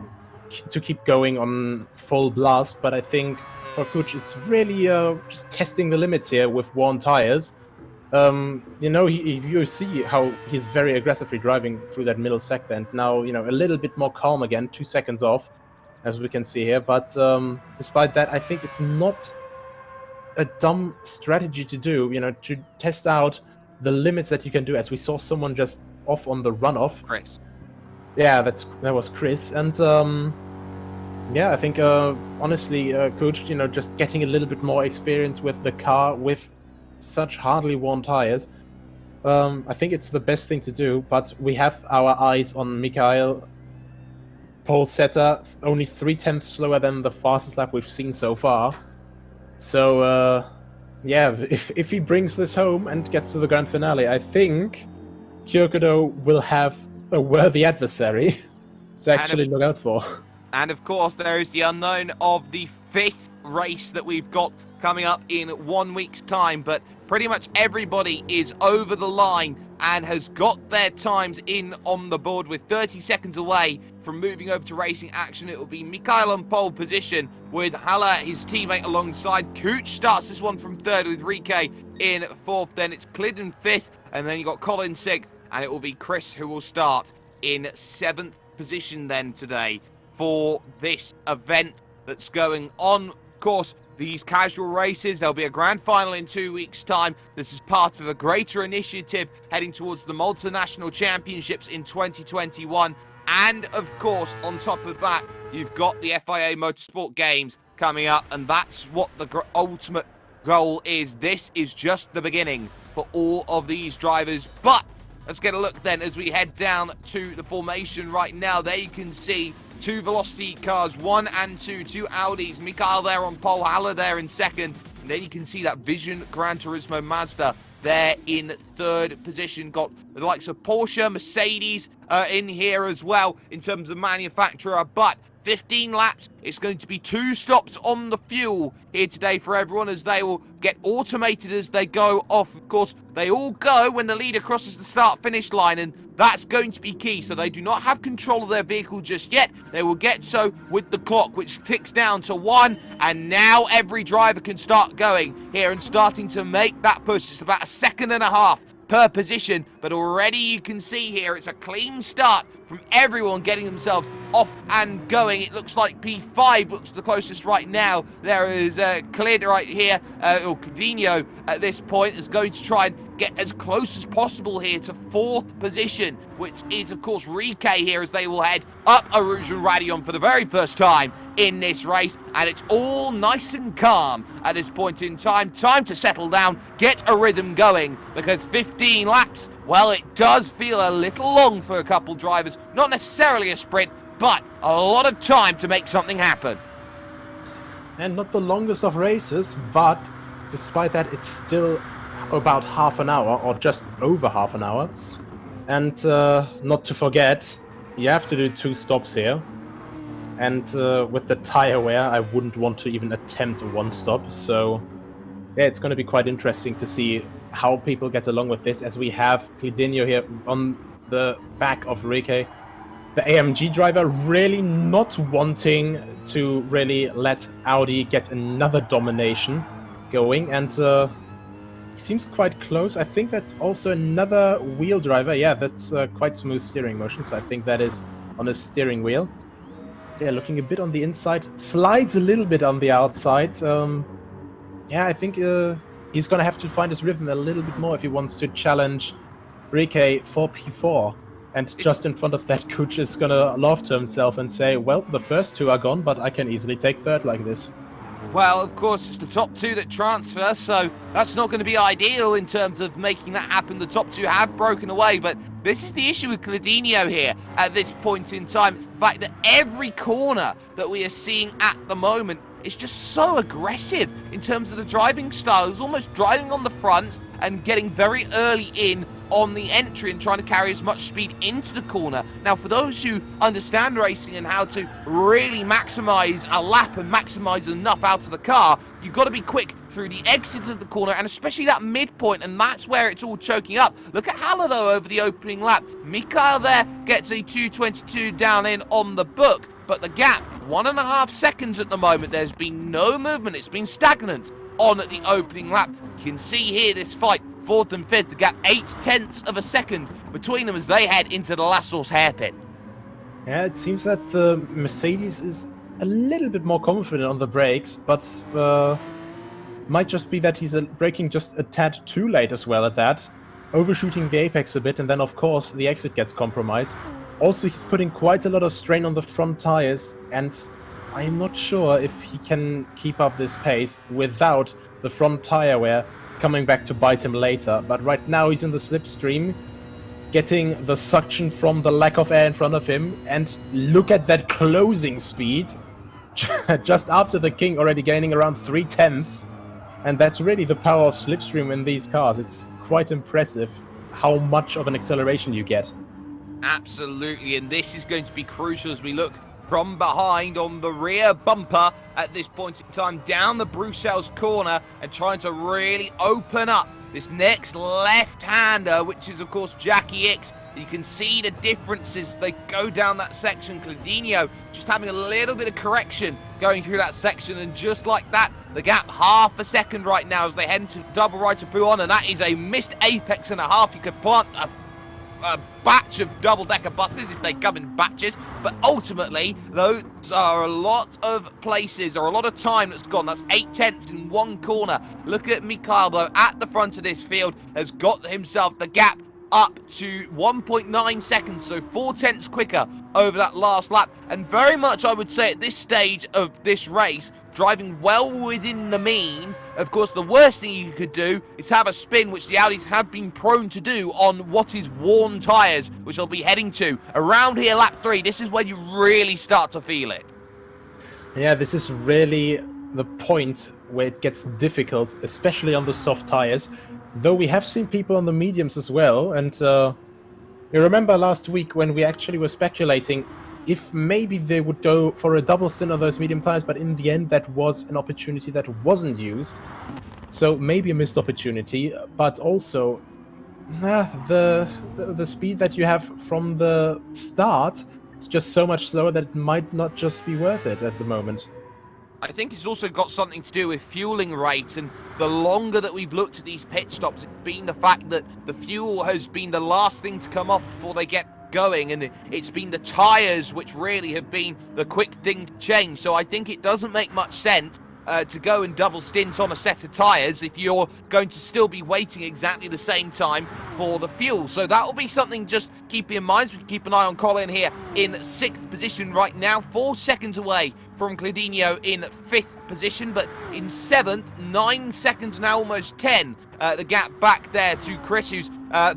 to keep going on full blast. But I think for Cooch it's really just testing the limits here with worn tires. You see how he's very aggressively driving through that middle sector, and now, a little bit more calm again, 2 seconds off, as we can see here. But despite that, I think it's not a dumb strategy to do, to test out the limits that you can do, as we saw someone just off on the runoff. Chris. Yeah, that was Chris, and yeah, I think honestly, Coach, just getting a little bit more experience with the car with such hardly worn tires, I think it's the best thing to do. But we have our eyes on Mikhail, pole setter, only 3/10 slower than the fastest lap we've seen so far. So yeah, if he brings this home and gets to the grand finale, I think Kyokudo will have a worthy adversary to actually look out for. And of course, there is the unknown of the 5th race that we've got coming up in 1 week's time. But pretty much everybody is over the line and has got their times in on the board, with 30 seconds away from moving over to racing action. It will be Mikhail on pole position with Haller, his teammate, alongside. Cooch starts this one from 3rd with Rike in 4th. Then it's Clid in 5th, and then you got Colin 6th, and it will be Chris who will start in 7th position then today for this event that's going on. Of course, these casual races, there'll be a grand final in 2 weeks' time. This is part of a greater initiative heading towards the Multinational Championships in 2021. And of course, on top of that, you've got the FIA Motorsport Games coming up, and that's what the ultimate goal is. This is just the beginning for all of these drivers. But let's get a look then as we head down to the formation right now. There you can see 2 Velocity cars, 1 and 2 Audis. Mikhail there on pole, Haller there in 2nd. And then you can see that Vision Gran Turismo Mazda there in 3rd position. Got the likes of Porsche, Mercedes in here as well in terms of manufacturer. But 15 laps, it's going to be 2 stops on the fuel here today for everyone, as they will get automated as they go off. Of course, they all go when the leader crosses the start-finish line, and that's going to be key. So they do not have control of their vehicle just yet. They will get so with the clock, which ticks down to 1, and now every driver can start going here and starting to make that push. It's about 1.5 seconds per position, but already you can see here it's a clean start from everyone getting themselves off and going. It looks like P5 looks the closest right now. There is Clid right here, or Cladinho at this point, is going to try and get as close as possible here to 4th position, which is of course Rike here, as they will head up Arujan Radion for the very first time in this race. And it's all nice and calm at this point in time. Time to settle down, get a rhythm going, because 15 laps, well, it does feel a little long for a couple drivers. Not necessarily a sprint, but a lot of time to make something happen. And not the longest of races, but despite that, it's still about half an hour, or just over half an hour. And not to forget, you have to do 2 stops here. And with the tire wear, I wouldn't want to even attempt 1 stop. So yeah, it's going to be quite interesting to see how people get along with this, as we have Cladinho here on the back of Rike, the AMG driver, really not wanting to really let Audi get another domination going. And he seems quite close. I think that's also another wheel driver. Yeah, that's quite smooth steering motion, so I think that is on his steering wheel. Yeah, looking a bit on the inside, slides a little bit on the outside. Yeah, I think he's gonna have to find his rhythm a little bit more if he wants to challenge Rike for P4. And just in front of that, Kuch is gonna laugh to himself and say, well, the first 2 are gone, but I can easily take 3rd like this. Well, of course, it's the top 2 that transfer, so that's not going to be ideal in terms of making that happen. The top 2 have broken away, but this is the issue with Cladinho here at this point in time. It's the fact that every corner that we are seeing at the moment is just so aggressive in terms of the driving style. It's almost driving on the front and getting very early in on the entry and trying to carry as much speed into the corner. Now, for those who understand racing and how to really maximize a lap and maximize enough out of the car, you've got to be quick through the exits of the corner, and especially that midpoint, and that's where it's all choking up. Look at Haller, though, over the opening lap. Mikhail there gets a 2:22 down in on the book, but the gap, 1.5 seconds at the moment. There's been no movement. It's been stagnant on the opening lap. You can see here this fight 4th and 5th. The gap 0.8 of a second between them as they head into the last source hairpin. Yeah, it seems that the Mercedes is a little bit more confident on the brakes, but might just be that he's braking just a tad too late as well at that, overshooting the apex a bit, and then of course the exit gets compromised. Also, he's putting quite a lot of strain on the front tires, and I'm not sure if he can keep up this pace without the front tire wear coming back to bite him later. But right now he's in the slipstream, getting the suction from the lack of air in front of him, and look at that closing speed. Just after the King, already gaining around 0.3, and that's really the power of slipstream in these cars. It's quite impressive how much of an acceleration you get. Absolutely, and this is going to be crucial as we look from behind on the rear bumper at this point in time, down the Bruxelles corner, and trying to really open up this next left-hander, which is of course Jackie X. You can see the differences. They go down that section. Cladinho just having a little bit of correction going through that section, and just like that, the gap half a second right now as they head into double right of Buon, and that is a missed apex and a half. You could plant a batch of double-decker buses if they come in batches, but ultimately those are a lot of places or a lot of time that's gone. That's 0.8 in one corner. Look at Mikhail though at the front of this field, has got himself the gap up to 1.9 seconds, so 0.4 quicker over that last lap, and very much I would say at this stage of this race, driving well within the means. Of course, the worst thing you could do is have a spin, which the Audis have been prone to do on what is worn tyres, which I'll be heading to around here, lap 3. This is when you really start to feel it. Yeah, this is really the point where it gets difficult, especially on the soft tyres. Though we have seen people on the mediums as well, and you remember last week when we actually were speculating if maybe they would go for a double stint on those medium tires, but in the end that was an opportunity that wasn't used. So maybe a missed opportunity, but also the speed that you have from the start is just so much slower that it might not just be worth it at the moment. I think it's also got something to do with fueling rate, and the longer that we've looked at these pit stops, it's been the fact that the fuel has been the last thing to come off before they get going, and it's been the tyres which really have been the quick thing to change. So I think it doesn't make much sense to go and double stint on a set of tyres if you're going to still be waiting exactly the same time for the fuel. So that will be something just keep in mind. So we can keep an eye on Colin here in 6th position right now, 4 seconds away from Cladinho in 5th position, but in 7th, 9 seconds now, almost 10. The gap back there to Chris, who's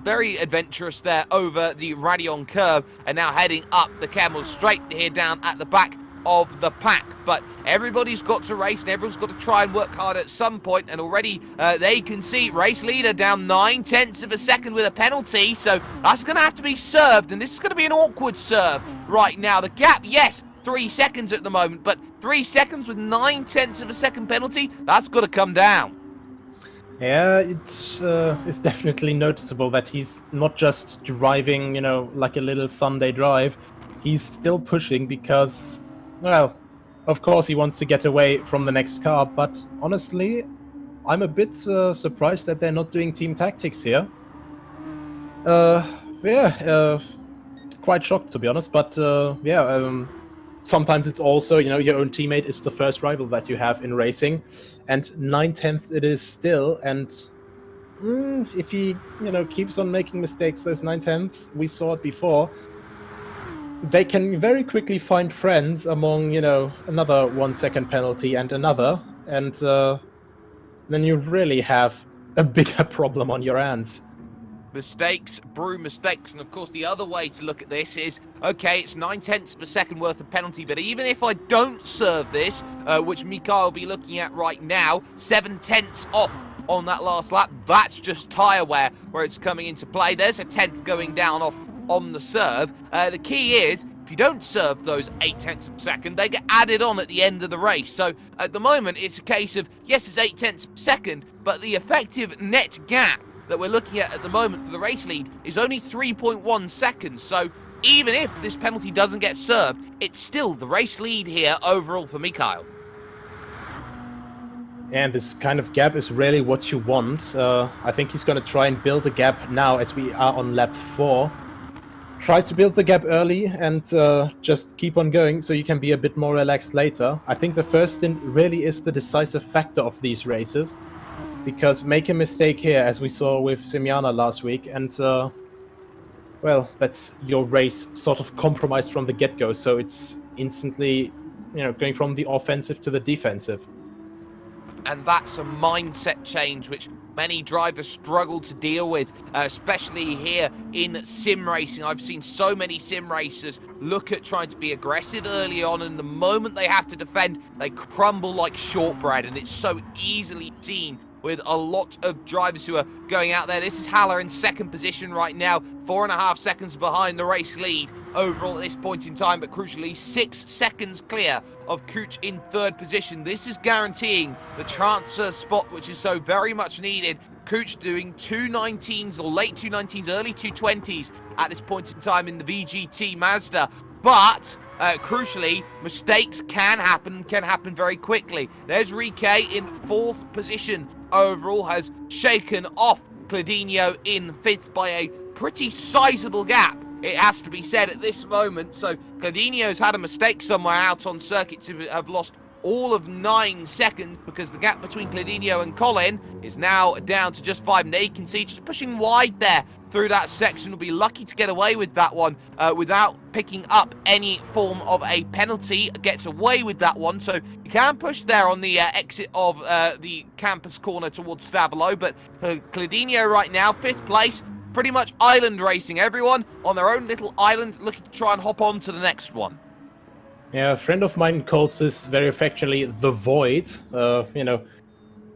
very adventurous there over the Radion curve, and now heading up the Camel straight here down at the back of the pack. But everybody's got to race, and everyone's got to try and work hard at some point, and already they can see race leader down 0.9 of a second with a penalty, so that's going to have to be served, and this is going to be an awkward serve right now. The gap, yes, 3 seconds at the moment, but 3 seconds with 0.9 of a second penalty, that's got to come down. Yeah, it's definitely noticeable that he's not just driving, you know, like a little Sunday drive. He's still pushing because, well, of course he wants to get away from the next car, but honestly, I'm a bit surprised that they're not doing team tactics here. Quite shocked to be honest, but sometimes it's also, you know, your own teammate is the first rival that you have in racing, and 0.9 it is still, and if he, you know, keeps on making mistakes, those 0.9, we saw it before, they can very quickly find friends among, you know, another 1 second penalty and another, and then you really have a bigger problem on your hands. Mistakes brew mistakes, and of course the other way to look at this is, okay, it's 0.9 of a second worth of penalty, but even if I don't serve this, which Mikhail will be looking at right now, 0.7 off on that last lap, that's just tyre wear where it's coming into play. There's a 10th going down off on the serve. The key is, if you don't serve those 0.8 of a second, they get added on at the end of the race. So at the moment, it's a case of, yes, it's 0.8 of a second, but the effective net gap that we're looking at the moment for the race lead is only 3.1 seconds. So even if this penalty doesn't get served, it's still the race lead here overall for Mikhail. And this kind of gap is really what you want. I think he's going to try and build a gap now as we are on lap 4. Try to build the gap early and just keep on going so you can be a bit more relaxed later. I think the first stint really is the decisive factor of these races. Because make a mistake here, as we saw with Semiana last week, and well, that's your race sort of compromised from the get-go. So it's instantly, going from the offensive to the defensive. And that's a mindset change which many drivers struggle to deal with, especially here in sim racing. I've seen so many sim racers look at trying to be aggressive early on, and the moment they have to defend, they crumble like shortbread, and it's so easily seen with a lot of drivers who are going out there. This is Haller in second position right now, 4.5 seconds behind the race lead overall at this point in time, but crucially 6 seconds clear of Kuch in third position. This is guaranteeing the transfer spot, which is so very much needed. Kuch doing 219s or late 219s, early 220s at this point in time in the VGT Mazda, but crucially, mistakes can happen very quickly. There's Rike in fourth position overall, has shaken off Cladinho in fifth by a pretty sizable gap, it has to be said at this moment. So Cladinho's had a mistake somewhere out on circuit to have lost all of 9 seconds, because the gap between Cladinho and Colin is now down to just 5, and they can see just pushing wide there through that section. Will be lucky to get away with that one without picking up any form of a penalty. Gets away with that one, so you can push there on the exit of the campus corner towards Stavolo, but Cladinho right now 5th place, pretty much island racing, everyone on their own little island looking to try and hop on to the next one. Yeah, a friend of mine calls this very affectionately the void,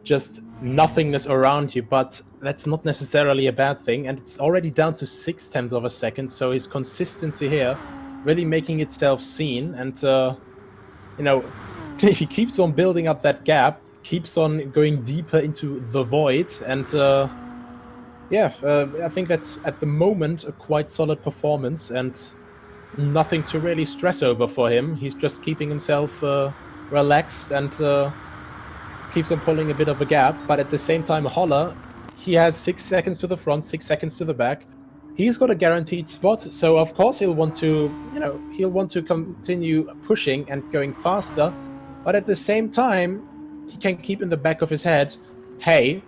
just nothingness around you, but that's not necessarily a bad thing, and it's already down to 0.6 of a second, so his consistency here really making itself seen, and, he keeps on building up that gap, keeps on going deeper into the void, and, I think that's, at the moment, a quite solid performance, and nothing to really stress over for him. He's just keeping himself relaxed and keeps on pulling a bit of a gap, but at the same time, Holler, he has 6 seconds to the front, 6 seconds to the back. He's got a guaranteed spot, so of course he'll want to, continue pushing and going faster, but at the same time, he can keep in the back of his head, hey,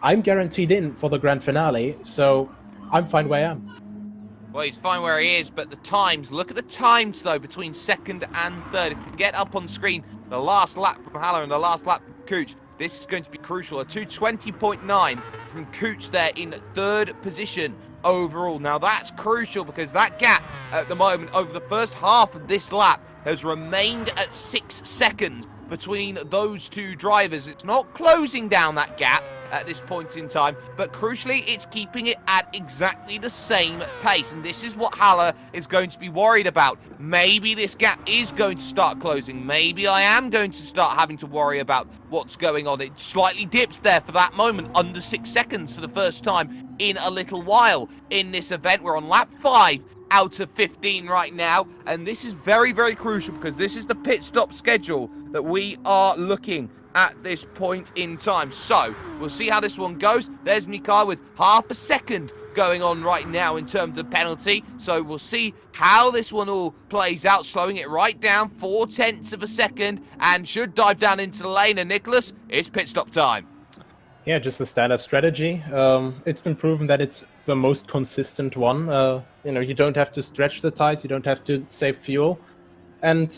I'm guaranteed in for the grand finale, so I'm fine where I am. Well, he's fine where he is, but the times, look at the times, though, between second and third. If you get up on screen, the last lap from Haller and the last lap from Kuch, this is going to be crucial. A 2:20.9 from Kuch there in third position overall. Now, that's crucial because that gap at the moment over the first half of this lap has remained at 6 seconds between those two drivers. It's not closing down that gap at this point in time, but crucially it's keeping it at exactly the same pace, and this is what Haller is going to be worried about. Maybe this gap is going to start closing. Maybe I am going to start having to worry about what's going on. It slightly dips there for that moment, under 6 seconds for the first time in a little while in this event. We're on lap 5 out of 15 right now, and this is very, very crucial because this is the pit stop schedule that we are looking at this point in time. So we'll see how this one goes. There's Mikhail with half a second going on right now in terms of penalty, so we'll see how this one all plays out, slowing it right down 0.4 of a second, and should dive down into the lane. And Nicholas, it's pit stop time. Yeah, just a standard strategy. It's been proven that it's the most consistent one. You don't have to stretch the tires, you don't have to save fuel. And,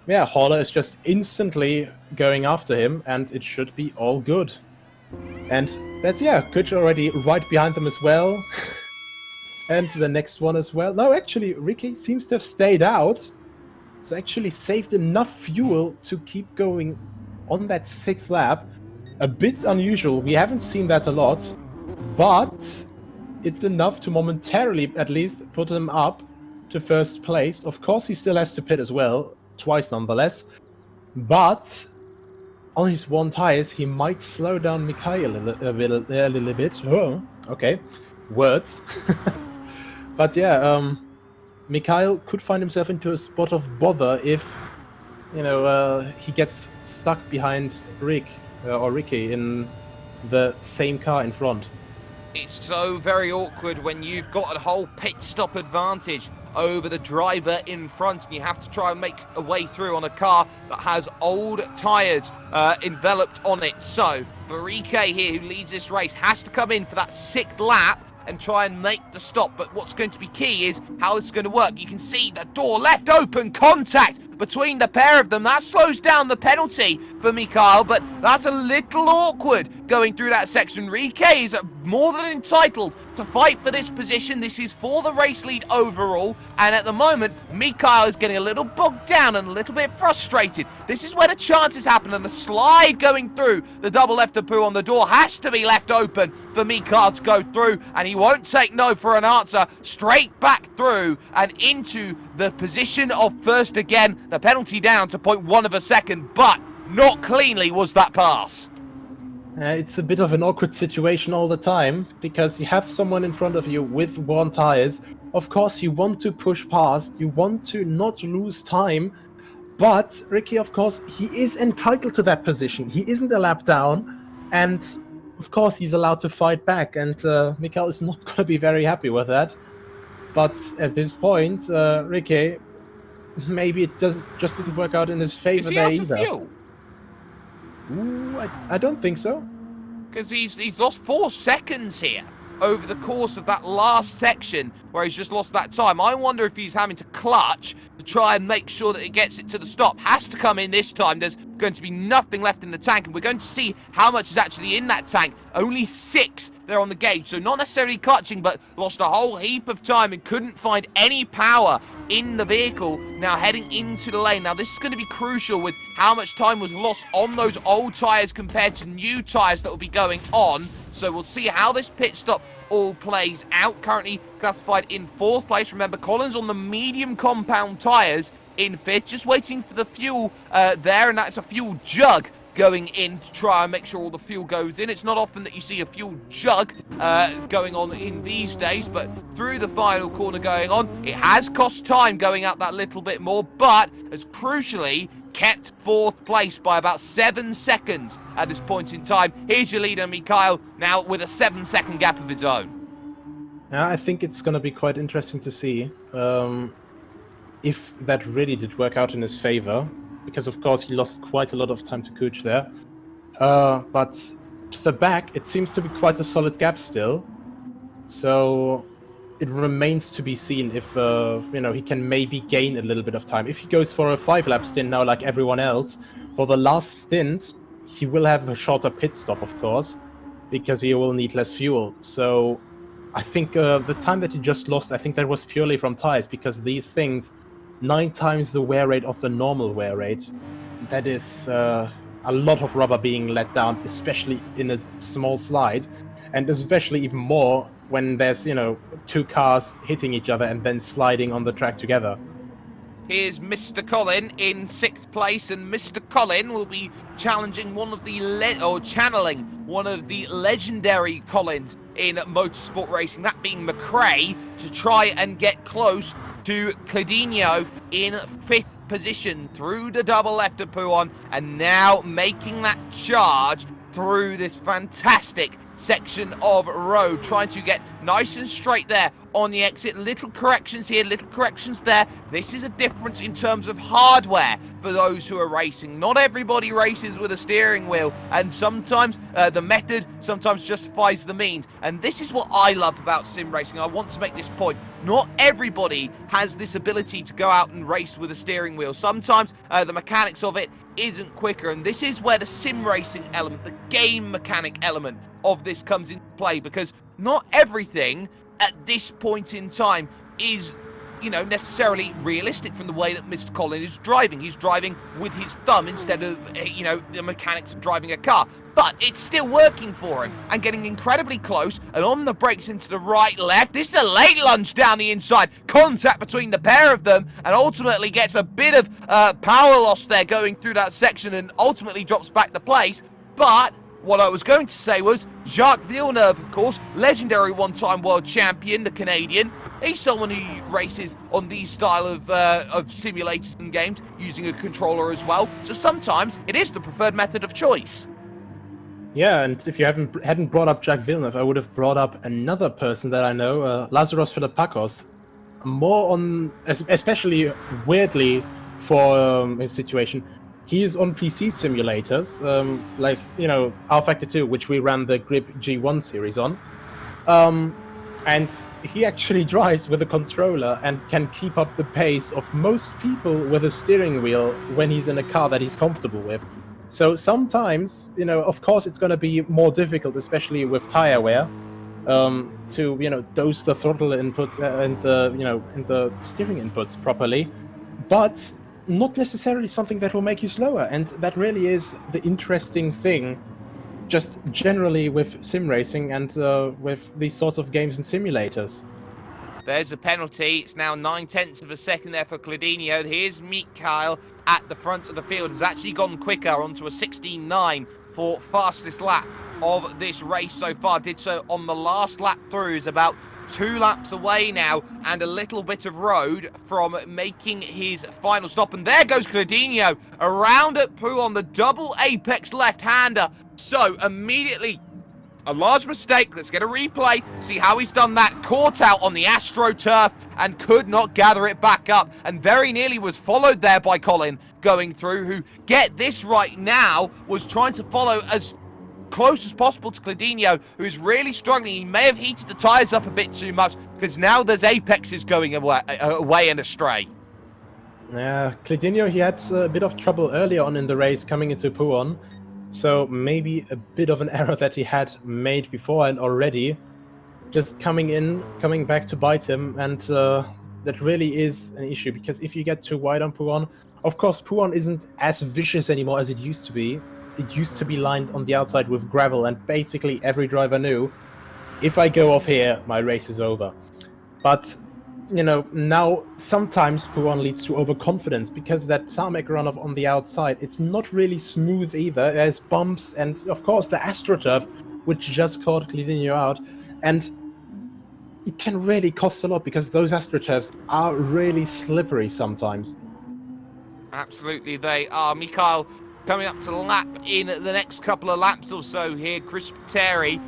Haller is just instantly going after him, and it should be all good. And that's, Kuch already right behind them as well. And the next one as well. No, actually, Ricky seems to have stayed out. So actually saved enough fuel to keep going on that 6th lap. A bit unusual, we haven't seen that a lot, but it's enough to momentarily, at least, put him up to first place. Of course, he still has to pit as well, twice nonetheless, but on his one tires, he might slow down Mikhail a little bit. Oh, okay, words. But Mikhail could find himself into a spot of bother if, he gets stuck behind Ricky in the same car in front. It's so very awkward when you've got a whole pit stop advantage over the driver in front, and you have to try and make a way through on a car that has old tyres enveloped on it. So, Ricky here, who leads this race, has to come in for that 6th lap and try and make the stop. But what's going to be key is how this is going to work. You can see the door left open, contact between the pair of them. That slows down the penalty for Mikhail, but that's a little awkward going through that section. Riquet is more than entitled to fight for this position. This is for the race lead overall, and at the moment, Mikhail is getting a little bogged down and a little bit frustrated. This is where the chances happen, and the slide going through the double left of poo on the door has to be left open for Mikhail to go through, and he won't take no for an answer. Straight back through and into the position of first again. The penalty down to 0.1 of a second, but not cleanly was that pass. It's a bit of an awkward situation all the time, because you have someone in front of you with worn tires. Of course, you want to push past, you want to not lose time, but Ricky, of course, he is entitled to that position. He isn't a lap down, and of course, he's allowed to fight back, and Mikhail is not going to be very happy with that. But at this point, Ricky, maybe it just didn't work out in his favor there either. Is he out of fuel? Ooh, I don't think so. Because he's lost 4 seconds here over the course of that last section where he's just lost that time. I wonder if he's having to clutch to try and make sure that it gets it to the stop. Has to come in this time. There's going to be nothing left in the tank, and we're going to see how much is actually in that tank. Only 6 there on the gauge, so not necessarily clutching, but lost a whole heap of time and couldn't find any power in the vehicle now heading into the lane. Now this is going to be crucial with how much time was lost on those old tyres compared to new tyres that will be going on. So we'll see how this pit stop all plays out. Currently classified in 4th place. Remember, Collins on the medium compound tyres in 5th, just waiting for the fuel there, and that's a fuel jug going in to try and make sure all the fuel goes in. It's not often that you see a fuel jug going on in these days, but through the final corner going on, it has cost time going out that little bit more, but has crucially kept 4th place by about 7 seconds at this point in time. Here's your leader, Mikhail, now with a 7-second gap of his own. Yeah, I think it's going to be quite interesting to see if that really did work out in his favor, because of course he lost quite a lot of time to Kuch there. But to the back, it seems to be quite a solid gap still. So it remains to be seen if he can maybe gain a little bit of time. If he goes for a 5-lap stint now like everyone else, for the last stint he will have a shorter pit stop, of course, because he will need less fuel. So I think the time that he just lost, I think that was purely from tires, because these things 9 times the wear rate of the normal wear rate. That is a lot of rubber being let down, especially in a small slide, and especially even more when there's 2 cars hitting each other and then sliding on the track together. Here's Mr. Colin in 6th place, and Mr. Colin will be challenging one of the channeling one of the legendary Collins in motorsport racing, that being McRae, to try and get close to Cladinho in 5th position through the double left of Pouon, and now making that charge through this fantastic section of road, trying to get nice and straight there on the exit. Little corrections here, little corrections there. This is a difference in terms of hardware for those who are racing. Not everybody races with a steering wheel, and sometimes the method sometimes justifies the means, and this is what I love about sim racing. I want to make this point. Not everybody has this ability to go out and race with a steering wheel. Sometimes the mechanics of it isn't quicker, and this is where the sim racing element, the game mechanic element of this comes into play, because not everything at this point in time is necessarily realistic from the way that Mr. Colin is driving. He's driving with his thumb instead of the mechanics of driving a car, but it's still working for him and getting incredibly close, and on the brakes into the right left. This is a late lunge down the inside, contact between the pair of them, and ultimately gets a bit of power loss there going through that section, and ultimately drops back the place. But what I was going to say was Jacques Villeneuve, of course, legendary one-time world champion, the Canadian, He's someone who races on these style of simulators and games using a controller as well. So sometimes it is the preferred method of choice. Yeah, and if you hadn't brought up Jack Villeneuve, I would have brought up another person that I know, Lazaros Philippakos. More on, especially weirdly for his situation, he is on PC simulators, like, you know, rFactor 2, which we ran the Grip G1 series on. And he actually drives with a controller and can keep up the pace of most people with a steering wheel when he's in a car that he's comfortable with. So sometimes, you know, of course it's going to be more difficult, especially with tire wear, to, you know, dose the throttle inputs and the steering inputs properly, but not necessarily something that will make you slower. And that really is the interesting thing, just generally with sim racing and with these sorts of games and simulators. There's a penalty. It's now 9/10 of a second there for Cladinho. Here's Mikhail at the front of the field. Has actually gone quicker onto a 16.9 for fastest lap of this race so far. Did so on the last lap through. Is about 2 laps away now and a little bit of road from making his final stop. And there goes Cladinho around at Pooh on the double apex left-hander. So immediately a large mistake. Let's get a replay. See how he's done that. Caught out on the AstroTurf and could not gather it back up. And very nearly was followed there by Colin going through, who, get this right now, was trying to follow as close as possible to Cladinho, who is really struggling. He may have heated the tyres up a bit too much because now there's apexes going away and astray. Yeah, Cladinho, he had a bit of trouble earlier on in the race coming into Pouon. So maybe a bit of an error that he had made before and already just coming back to bite him, and that really is an issue, because if you get too wide on Pouon, of course Pouon isn't as vicious anymore as it used to be. It used to be lined on the outside with gravel, and basically every driver knew, if I go off here, my race is over. But you know, now sometimes Pouon leads to overconfidence, because that tarmac runoff on the outside, it's not really smooth either. There's bumps, and of course the AstroTurf, which just caught Cladinho out, and it can really cost a lot, because those AstroTurfs are really slippery sometimes. Absolutely they are. Mikhail coming up to the lap in the next couple of laps or so here. Chris Pateri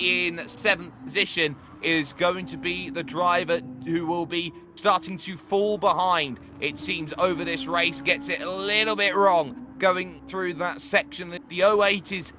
in 7th position is going to be the driver who will be starting to fall behind, it seems, over this race. Gets it a little bit wrong going through that section. If the 08 is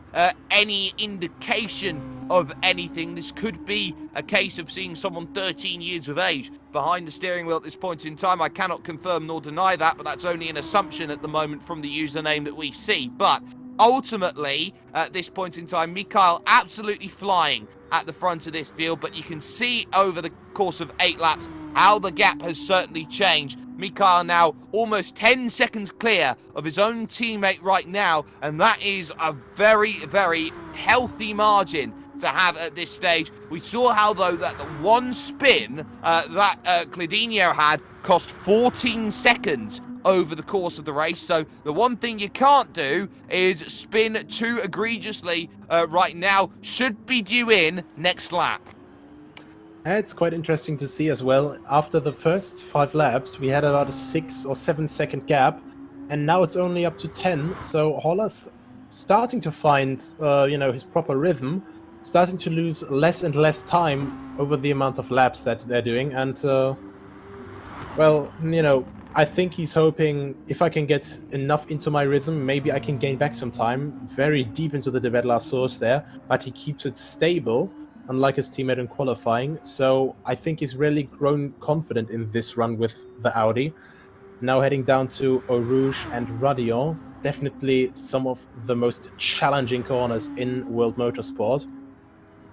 any indication of anything, this could be a case of seeing someone 13 years of age behind the steering wheel at this point in time. I cannot confirm nor deny that, but that's only an assumption at the moment from the username that we see. But ultimately, at this point in time, Mikhail absolutely flying at the front of this field, but you can see over the course of 8 laps how the gap has certainly changed. Mikhail now almost 10 seconds clear of his own teammate right now, and that is a very, very healthy margin to have at this stage. We saw how, though, that the one spin that Cladinho had cost 14 seconds over the course of the race. So the one thing you can't do is spin too egregiously right now. Should be due in next lap. It's quite interesting to see as well. After the first 5 laps, we had about a 6 or 7 second gap, and now it's only up to 10. So Holler's starting to find, you know, his proper rhythm, starting to lose less and less time over the amount of laps that they're doing. And, well, you know, I think he's hoping, if I can get enough into my rhythm, maybe I can gain back some time. Very deep into the Debedlar source there, but he keeps it stable, unlike his teammate in qualifying. So I think he's really grown confident in this run with the Audi. Now heading down to Eau Rouge and Radion. Definitely some of the most challenging corners in World Motorsport.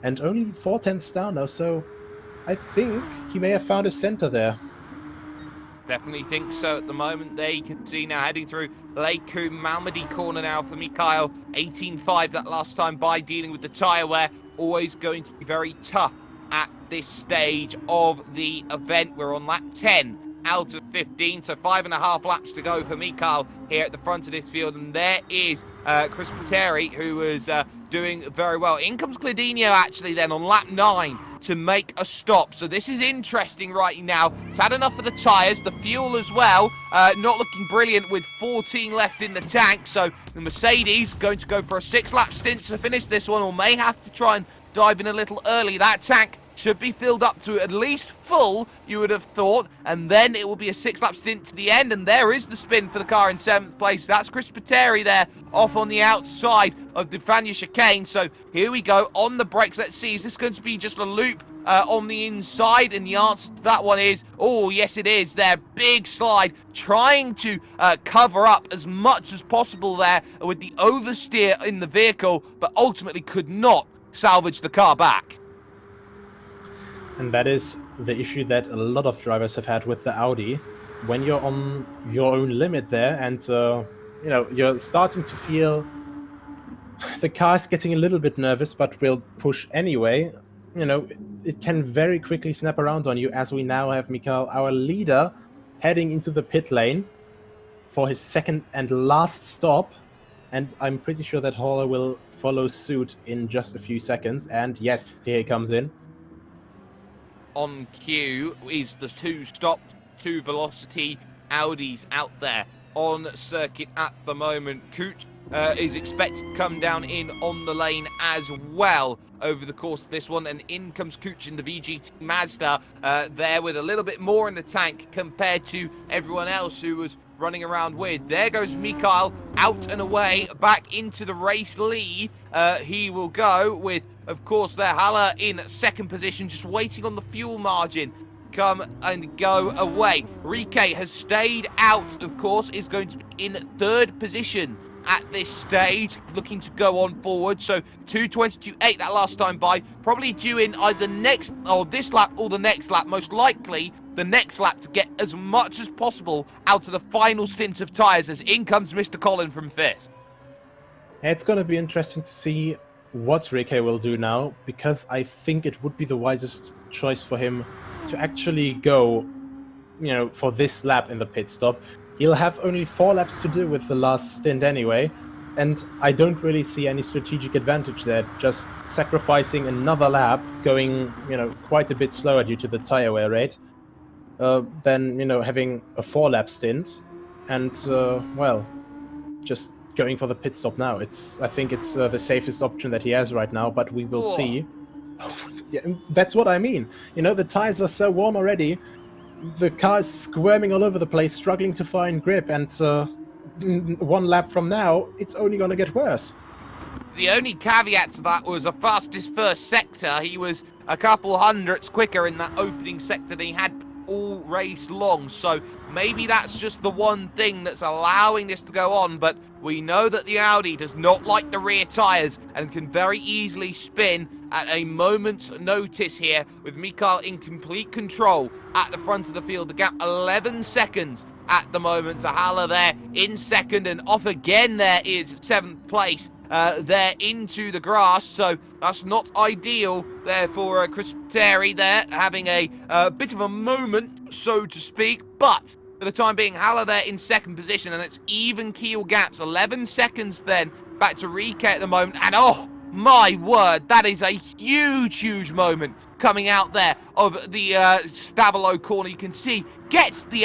And only 4/10 down now, so I think he may have found a center there. Definitely think so at the moment. There you can see now heading through Lake Malmedy corner now for Mikhail. 18.5 that last time by, dealing with the tyre wear. Always going to be very tough at this stage of the event. We're on lap 10 out of 15, so 5.5 laps to go for Mikhail here at the front of this field. And there is Chris Pateri, who was doing very well. In comes Cladinho actually then on lap 9 to make a stop. So this is interesting right now. It's had enough of the tyres, the fuel as well, not looking brilliant with 14 left in the tank. So the Mercedes going to go for a 6-lap stint to finish this one, or may have to try and dive in a little early. That tank should be filled up to at least full, you would have thought, and then it will be a 6-lap stint to the end, and there is the spin for the car in 7th place. That's Chris Pateri there, off on the outside of the Fania chicane. So here we go, on the brakes. Let's see, is this going to be just a loop on the inside? And the answer to that one is, oh, yes it is. There, big slide, trying to cover up as much as possible there with the oversteer in the vehicle, but ultimately could not salvage the car back. And that is the issue that a lot of drivers have had with the Audi. When you're on your own limit there and, you know, you're starting to feel the car's getting a little bit nervous, but will push anyway, you know, it can very quickly snap around on you, as we now have Mikael, our leader, heading into the pit lane for his second and last stop. And I'm pretty sure that Haller will follow suit in just a few seconds. And yes, here he comes in. On cue is the two velocity Audis out there on circuit at the moment. Cooch is expected to come down in on the lane as well over the course of this one, and in comes Cooch in the VGT Mazda there with a little bit more in the tank compared to everyone else who was running around with. There goes Mikael out and away back into the race lead. He will go with, of course, there Haller in 2nd position, just waiting on the fuel margin. Come and go away. Rike has stayed out, of course, is going to be in 3rd position at this stage, looking to go on forward. So 2:22.8 that last time by, probably due in either next or this lap or the next lap, most likely the next lap, to get as much as possible out of the final stint of tyres, as in comes Mr. Collin from 5th. It's going to be interesting to see what Rike will do now, because I think it would be the wisest choice for him to actually go, you know, for this lap in the pit stop. He'll have only 4 laps to do with the last stint anyway, and I don't really see any strategic advantage there, just sacrificing another lap, going, you know, quite a bit slower due to the tire wear rate, than, you know, having a 4-lap stint, and, well, just going for the pit stop now. I think it's the safest option that he has right now, but we will see. Yeah, that's what I mean. You know, the tires are so warm already, the car is squirming all over the place, struggling to find grip, and 1 lap from now, it's only going to get worse. The only caveat to that was a fastest first sector. He was a couple hundredths quicker in that opening sector than he had all race long, so maybe that's just the one thing that's allowing this to go on. But we know that the Audi does not like the rear tyres and can very easily spin at a moment's notice here, with Mikael in complete control at the front of the field. The gap 11 seconds at the moment to Haller there in 2nd, and off again there is 7th place there into the grass. So that's not ideal there for Chris Pateri there, having a bit of a moment, so to speak. But for the time being, Haller there in 2nd position, and it's even keel gaps, 11 seconds then back to Rike at the moment. And oh my word, that is a huge moment coming out there of the Stavolo corner. You can see gets the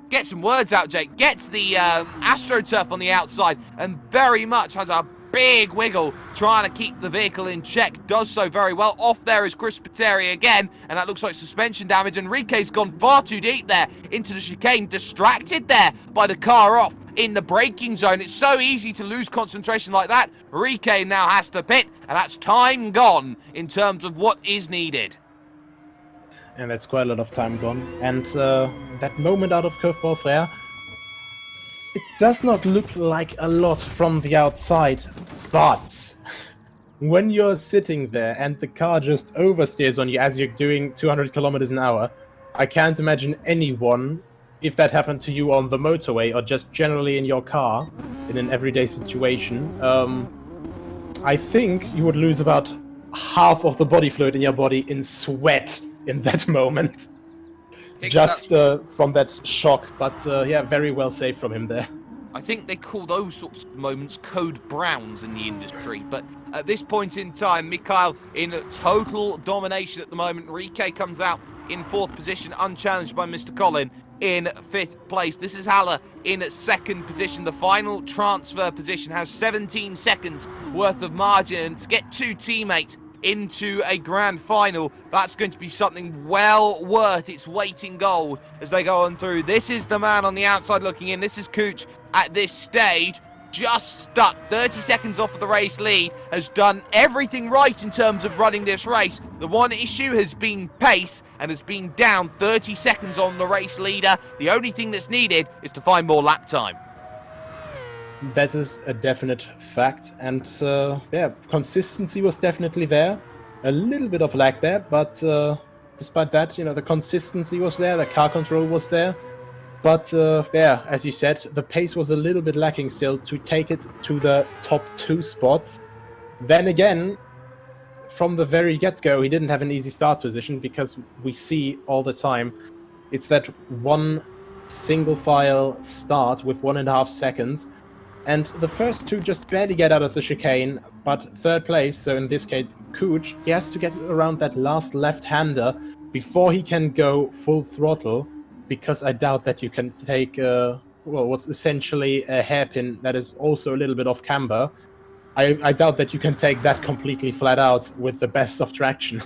get some words out, Jake. Gets the AstroTurf on the outside, and very much has a big wiggle trying to keep the vehicle in check. Does so very well. Off there is Chris Pateri again, and that looks like suspension damage, and Rike's gone far too deep there into the chicane, distracted there by the car off in the braking zone. It's so easy to lose concentration like that. Rike now has to pit, and that's time gone in terms of what is needed. And that's quite a lot of time gone. And that moment out of curveball flare, it does not look like a lot from the outside, but when you're sitting there and the car just oversteers on you as you're doing 200 kilometers an hour, I can't imagine anyone, if that happened to you on the motorway or just generally in your car in an everyday situation, I think you would lose about half of the body fluid in your body in sweat in that moment. Just from that shock, but yeah, very well saved from him there. I think they call those sorts of moments code browns in the industry. But at this point in time, Mikhail in total domination at the moment. Rike comes out in 4th position, unchallenged by Mr. Colin in 5th place. This is Haller in 2nd position. The final transfer position has 17 seconds worth of margin, and to get 2 teammates into a grand final, that's going to be something well worth its weight in gold as they go on through. This is the man on the outside looking in. This is Cooch at this stage, just stuck 30 seconds off of the race lead, has done everything right in terms of running this race. The one issue has been pace and has been down 30 seconds on the race leader. The only thing that's needed is to find more lap time. That is a definite fact, and yeah, consistency was definitely there. A little bit of lag there, but despite that, you know, the consistency was there, the car control was there. But yeah, as you said, the pace was a little bit lacking still to take it to the top 2 spots. Then again, from the very get-go, he didn't have an easy start position, because we see all the time it's that one single file start with 1.5 seconds. And the first 2 just barely get out of the chicane, but 3rd place, so in this case Cooch, he has to get around that last left-hander before he can go full throttle, because I doubt that you can take, well, what's essentially a hairpin that is also a little bit off camber. I doubt that you can take that completely flat out with the best of traction.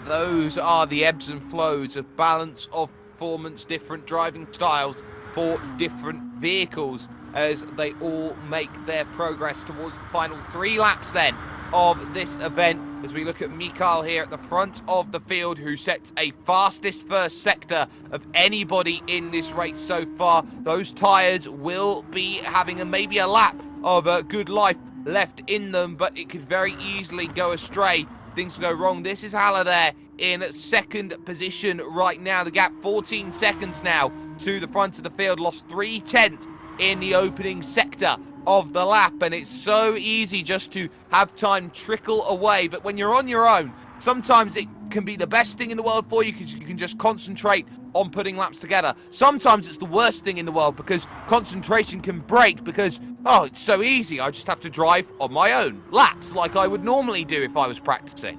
Those are the ebbs and flows of balance of performance, different driving styles for different vehicles, as they all make their progress towards the final 3 laps then of this event, as we look at Mikhail here at the front of the field, who sets a fastest first sector of anybody in this race so far. Those tyres will be having maybe a lap of good life left in them, but it could very easily go astray. Things go wrong. This is Haller there in 2nd position right now. The gap 14 seconds now to the front of the field. Lost 3/10 in the opening sector of the lap, and it's so easy just to have time trickle away. But when you're on your own, sometimes it can be the best thing in the world for you, because you can just concentrate on putting laps together. Sometimes it's the worst thing in the world, because concentration can break, because, oh, it's so easy, I just have to drive on my own laps like I would normally do if I was practicing.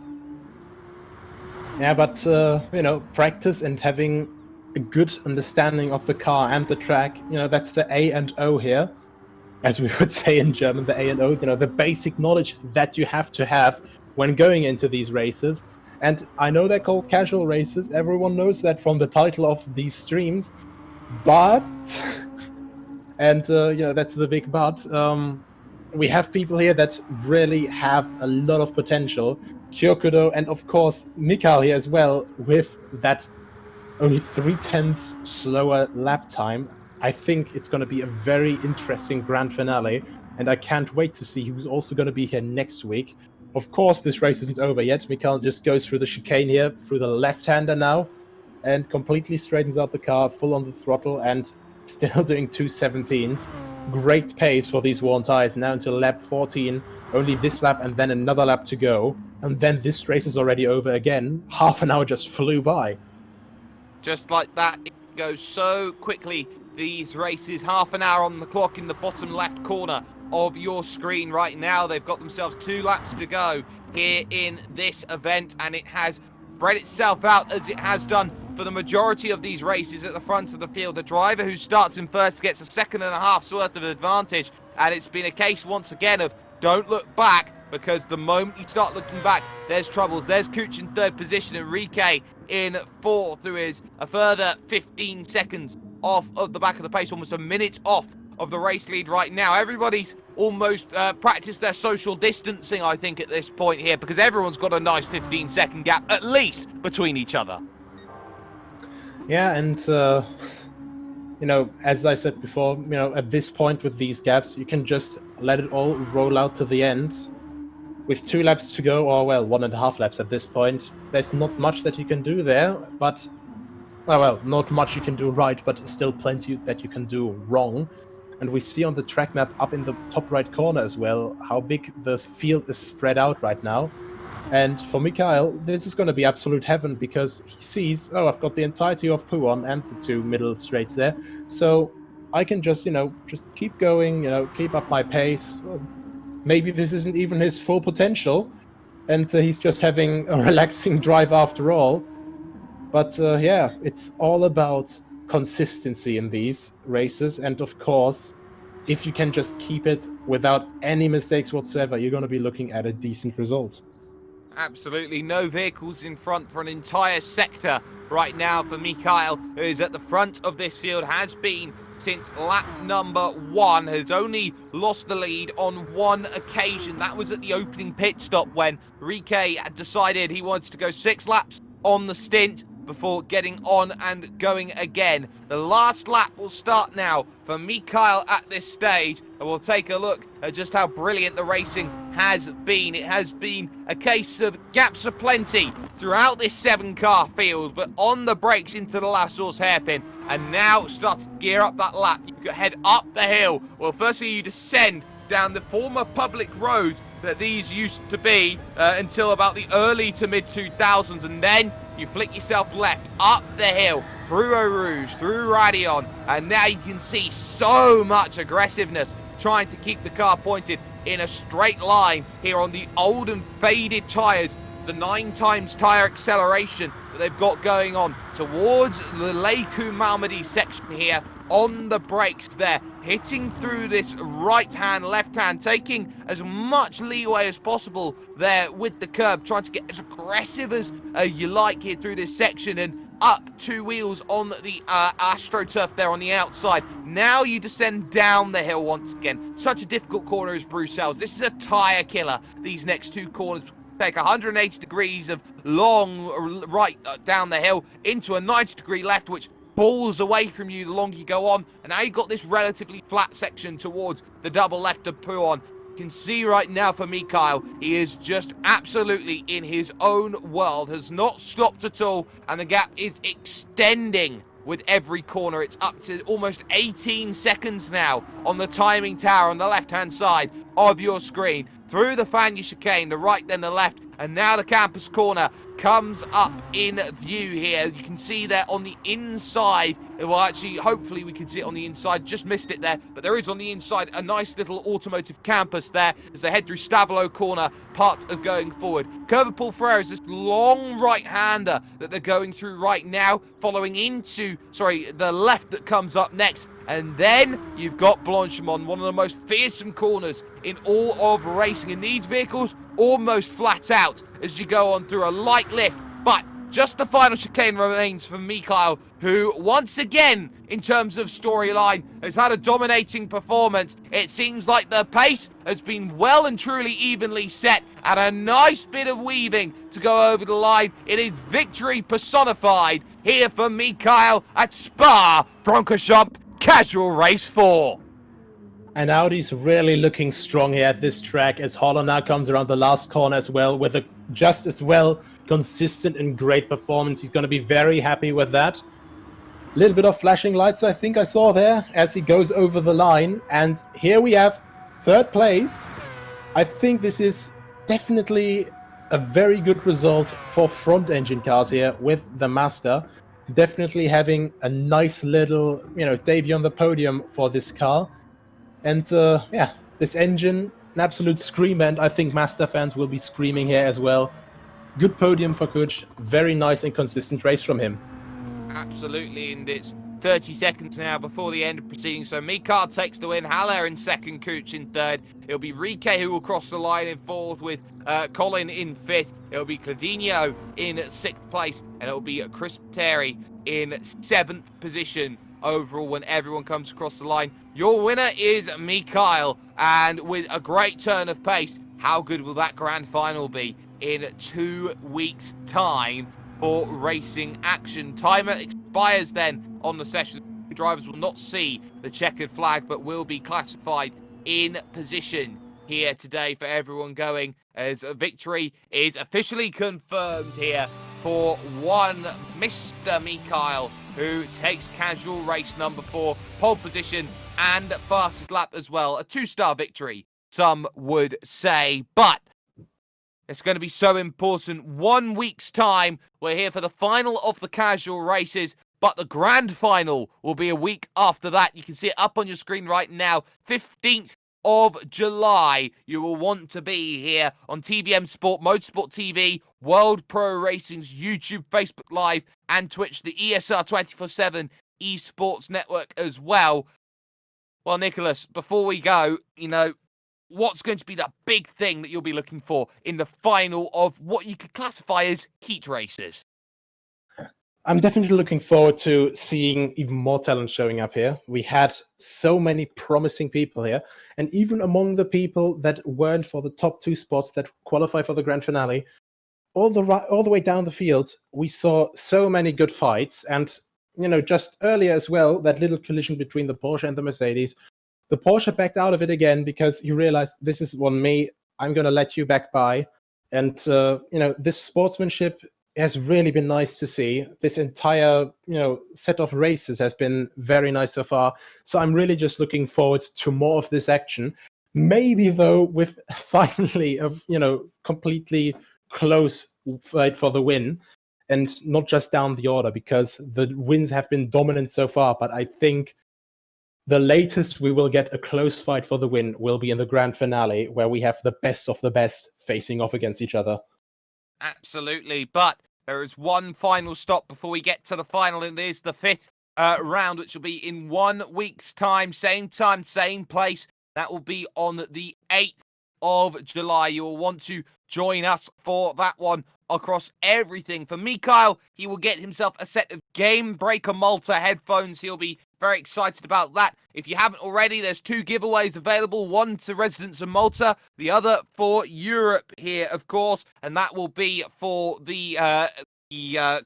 Yeah, but you know, practice and having a good understanding of the car and the track, you know, that's the A and O here, as we would say in German, the A and O, you know, the basic knowledge that you have to have when going into these races. And I know they're called casual races, everyone knows that from the title of these streams, but, and you know, that's the big but, we have people here that really have a lot of potential. Kyokudo and of course Mikhail here as well, with that only 3/10 slower lap time. I think it's going to be a very interesting grand finale, and I can't wait to see who's also going to be here next week. Of course, this race isn't over yet. Mikhail just goes through the chicane here, through the left-hander now, and completely straightens out the car, full on the throttle, and still doing 2:17s. Great pace for these worn tires now until lap 14. Only this lap and then another lap to go. And then this race is already over again. Half an hour just flew by. Just like that, it goes so quickly. These races, half an hour on the clock in the bottom left corner of your screen right now. They've got themselves 2 laps to go here in this event, and it has spread itself out as it has done for the majority of these races at the front of the field. The driver who starts in first gets a 1.5 worth of advantage, and it's been a case once again of don't look back, because the moment you start looking back, there's troubles. There's Cooch in 3rd position and Rike in 4th, who is a further 15 seconds off of the back of the pace, almost a minute off of the race lead right now. Everybody's almost practiced their social distancing, I think, at this point here, because everyone's got a nice 15-second gap, at least, between each other. Yeah, and you know, as I said before, you know, at this point with these gaps, you can just let it all roll out to the end. With 2 laps to go, or well, 1.5 laps at this point, there's not much that you can do there, but, well, not much you can do right, but still plenty that you can do wrong. And we see on the track map up in the top right corner as well, how big the field is spread out right now. And for Mikhail, this is going to be absolute heaven, because he sees, oh, I've got the entirety of Puon and the 2 middle straights there. So I can just, just keep going, keep up my pace. Maybe this isn't even his full potential, and he's just having a relaxing drive after all. But yeah, it's all about consistency in these races, and of course, if you can just keep it without any mistakes whatsoever, you're going to be looking at a decent result. Absolutely no vehicles in front for an entire sector right now for Mikhail, who is at the front of this field, has been since lap number 1, has only lost the lead on one occasion. That was at the opening pit stop when Rike had decided he wanted to go 6 laps on the stint before getting on and going again. The last lap will start now for Mikhail at this stage, and we'll take a look at just how brilliant the racing has been. It has been a case of gaps aplenty throughout this 7-car field, but on the brakes into the last source hairpin, and now starts to gear up that lap. You can head up the hill. Well, firstly, you descend down the former public roads that these used to be until about the early to mid 2000s, and then you flick yourself left up the hill through Eau Rouge, through Radion, and now you can see so much aggressiveness trying to keep the car pointed in a straight line here on the old and faded tyres, the 9 times tyre acceleration that they've got going on towards the Leiku Malmedy section here on the brakes there, hitting through this right hand, left hand, taking as much leeway as possible there with the curb, trying to get as aggressive as you like here through this section, and up 2 wheels on the AstroTurf there on the outside. Now you descend down the hill once again. Such a difficult corner as Bruxelles. This is a tyre killer. These next 2 corners take 180 degrees of long right down the hill into a 90-degree left, which balls away from you the longer you go on, and now you've got this relatively flat section towards the double left of Pouon. You can see right now for Mikhail, he is just absolutely in his own world, has not stopped at all, and the gap is extending with every corner. It's up to almost 18 seconds now on the timing tower on the left-hand side of your screen. Through the Fania chicane, the right then the left, and now the campus corner comes up in view here. You can see there on the inside, well actually hopefully we can see it on the inside, just missed it there, but there is on the inside a nice little automotive campus there as they head through Stavolo corner, part of going forward. Curvapol Ferrer is this long right-hander that they're going through right now, following into, the left that comes up next. And then you've got Blanchimont, one of the most fearsome corners in all of racing. And these vehicles almost flat out as you go on through a light lift. But just the final chicane remains for Mikhail, who once again, in terms of storyline, has had a dominating performance. It seems like the pace has been well and truly evenly set, and a nice bit of weaving to go over the line. It is victory personified here for Mikhail at Spa-Francorchamps Casual Race 4. And Audi's really looking strong here at this track as Holland now comes around the last corner as well with a just as well consistent and great performance. He's going to be very happy with that. A little bit of flashing lights I think I saw there as he goes over the line. And here we have 3rd place. I think this is definitely a very good result for front engine cars here with the Master. Definitely having a nice little, debut on the podium for this car. And yeah, this engine, an absolute scream, and I think Master fans will be screaming here as well. Good podium for Kuch, very nice and consistent race from him. Absolutely, and it's 30 seconds now before the end of proceedings. So Mikhail takes the win, Haller in 2nd, Kuch in 3rd. It'll be Rike who will cross the line in 4th with Colin in 5th. It'll be Cladinho in 6th place, and it'll be Chris Terry in 7th position overall when everyone comes across the line. Your winner is Mikhail, and with a great turn of pace, how good will that grand final be in 2 weeks' time for racing action? Timer expires then on the session. Drivers will not see the checkered flag, but will be classified in position here today for everyone going, as a victory is officially confirmed here for one Mr. Mikhail, who takes casual race number 4, pole position and fastest lap as well. A 2-star victory, some would say, but it's going to be so important. 1 week's time, we're here for the final of the casual races. but the grand final will be a week after that. You can see it up on your screen right now, 15th of July. You will want to be here on TVM Sport, Motorsport TV, World Pro Racing's YouTube, Facebook Live, and Twitch, the ESR 24/7 esports network as well. Well, Nicholas, before we go, what's going to be the big thing that you'll be looking for in the final of what you could classify as heat races? I'm definitely looking forward to seeing even more talent showing up here. We had so many promising people here, and even among the people that weren't for the top 2 spots that qualify for the grand finale, all the way down the field, we saw so many good fights. And just earlier as well, that little collision between the Porsche and the Mercedes, the Porsche backed out of it again because he realized, this is on me, I'm going to let you back by. And this sportsmanship has really been nice to see. This entire set of races has been very nice so far. So I'm really just looking forward to more of this action. Maybe though with finally a completely close fight for the win, and not just down the order, because the wins have been dominant so far. But I think the latest we will get a close fight for the win will be in the grand finale, where we have the best of the best facing off against each other. Absolutely, but there is one final stop before we get to the final, and it is the 5th round, which will be in 1 week's time, same place. That will be on the 8th of July. You will want to join us for that one across everything. For Mikhail, he will get himself a set of Game Breaker Malta headphones. He'll be very excited about that. If you haven't already, there's 2 giveaways available, one to residents of Malta, the other for Europe here, of course, and that will be for the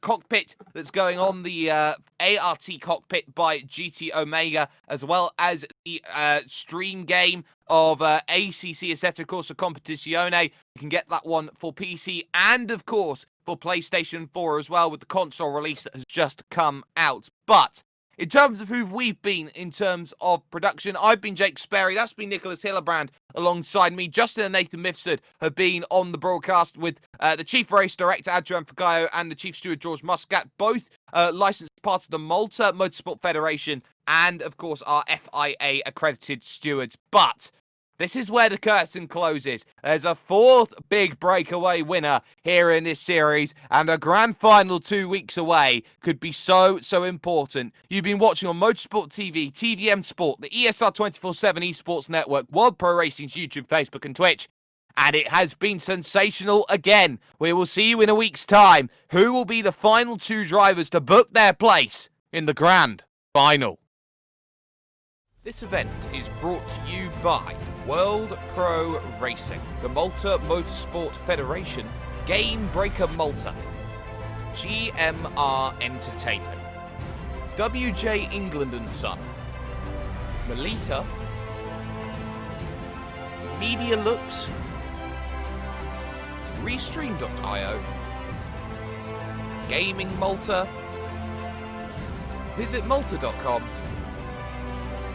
cockpit that's going on, the ART cockpit by GT Omega, as well as the stream game of ACC Assetto Corsa Competizione. You can get that one for PC and, of course, for PlayStation 4 as well, with the console release that has just come out. But in terms of who we've been in terms of production, I've been Jake Sperry, that's been Nicholas Hillebrand alongside me. Justin and Nathan Mifsud have been on the broadcast with the Chief Race Director Adrian Fagayo and the Chief Steward George Muscat, both licensed part of the Malta Motorsport Federation and, of course, our FIA accredited stewards. But this is where the curtain closes. There's a 4th big breakaway winner here in this series, and a grand final 2 weeks away could be so important. You've been watching on Motorsport TV, TVM Sport, the ESR 24/7 esports network, World Pro Racing's YouTube, Facebook, and Twitch. And it has been sensational again. We will see you in a week's time. Who will be the final 2 drivers to book their place in the grand final? This event is brought to you by World Pro Racing, the Malta Motorsport Federation, Game Breaker Malta, GMR Entertainment, WJ England and Son, Melita, Media Looks, Restream.io, Gaming Malta, VisitMalta.com,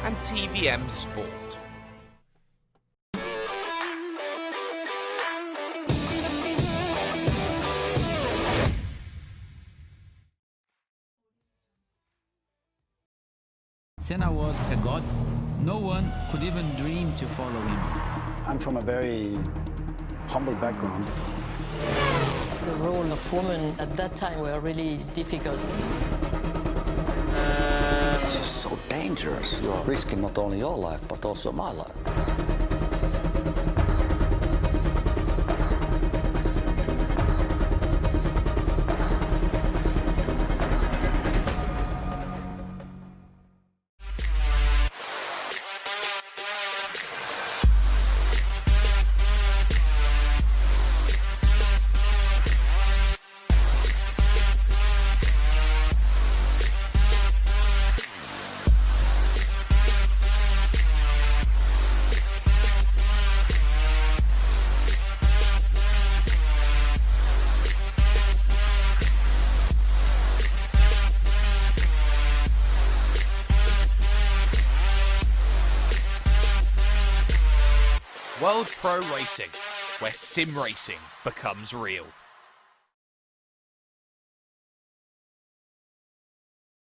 and TVM Sport. Senna was a god. No one could even dream to follow him. I'm from a very humble background. The role of women at that time were really difficult. It's just so dangerous. You're risking not only your life, but also my life. World Pro Racing, where sim racing becomes real.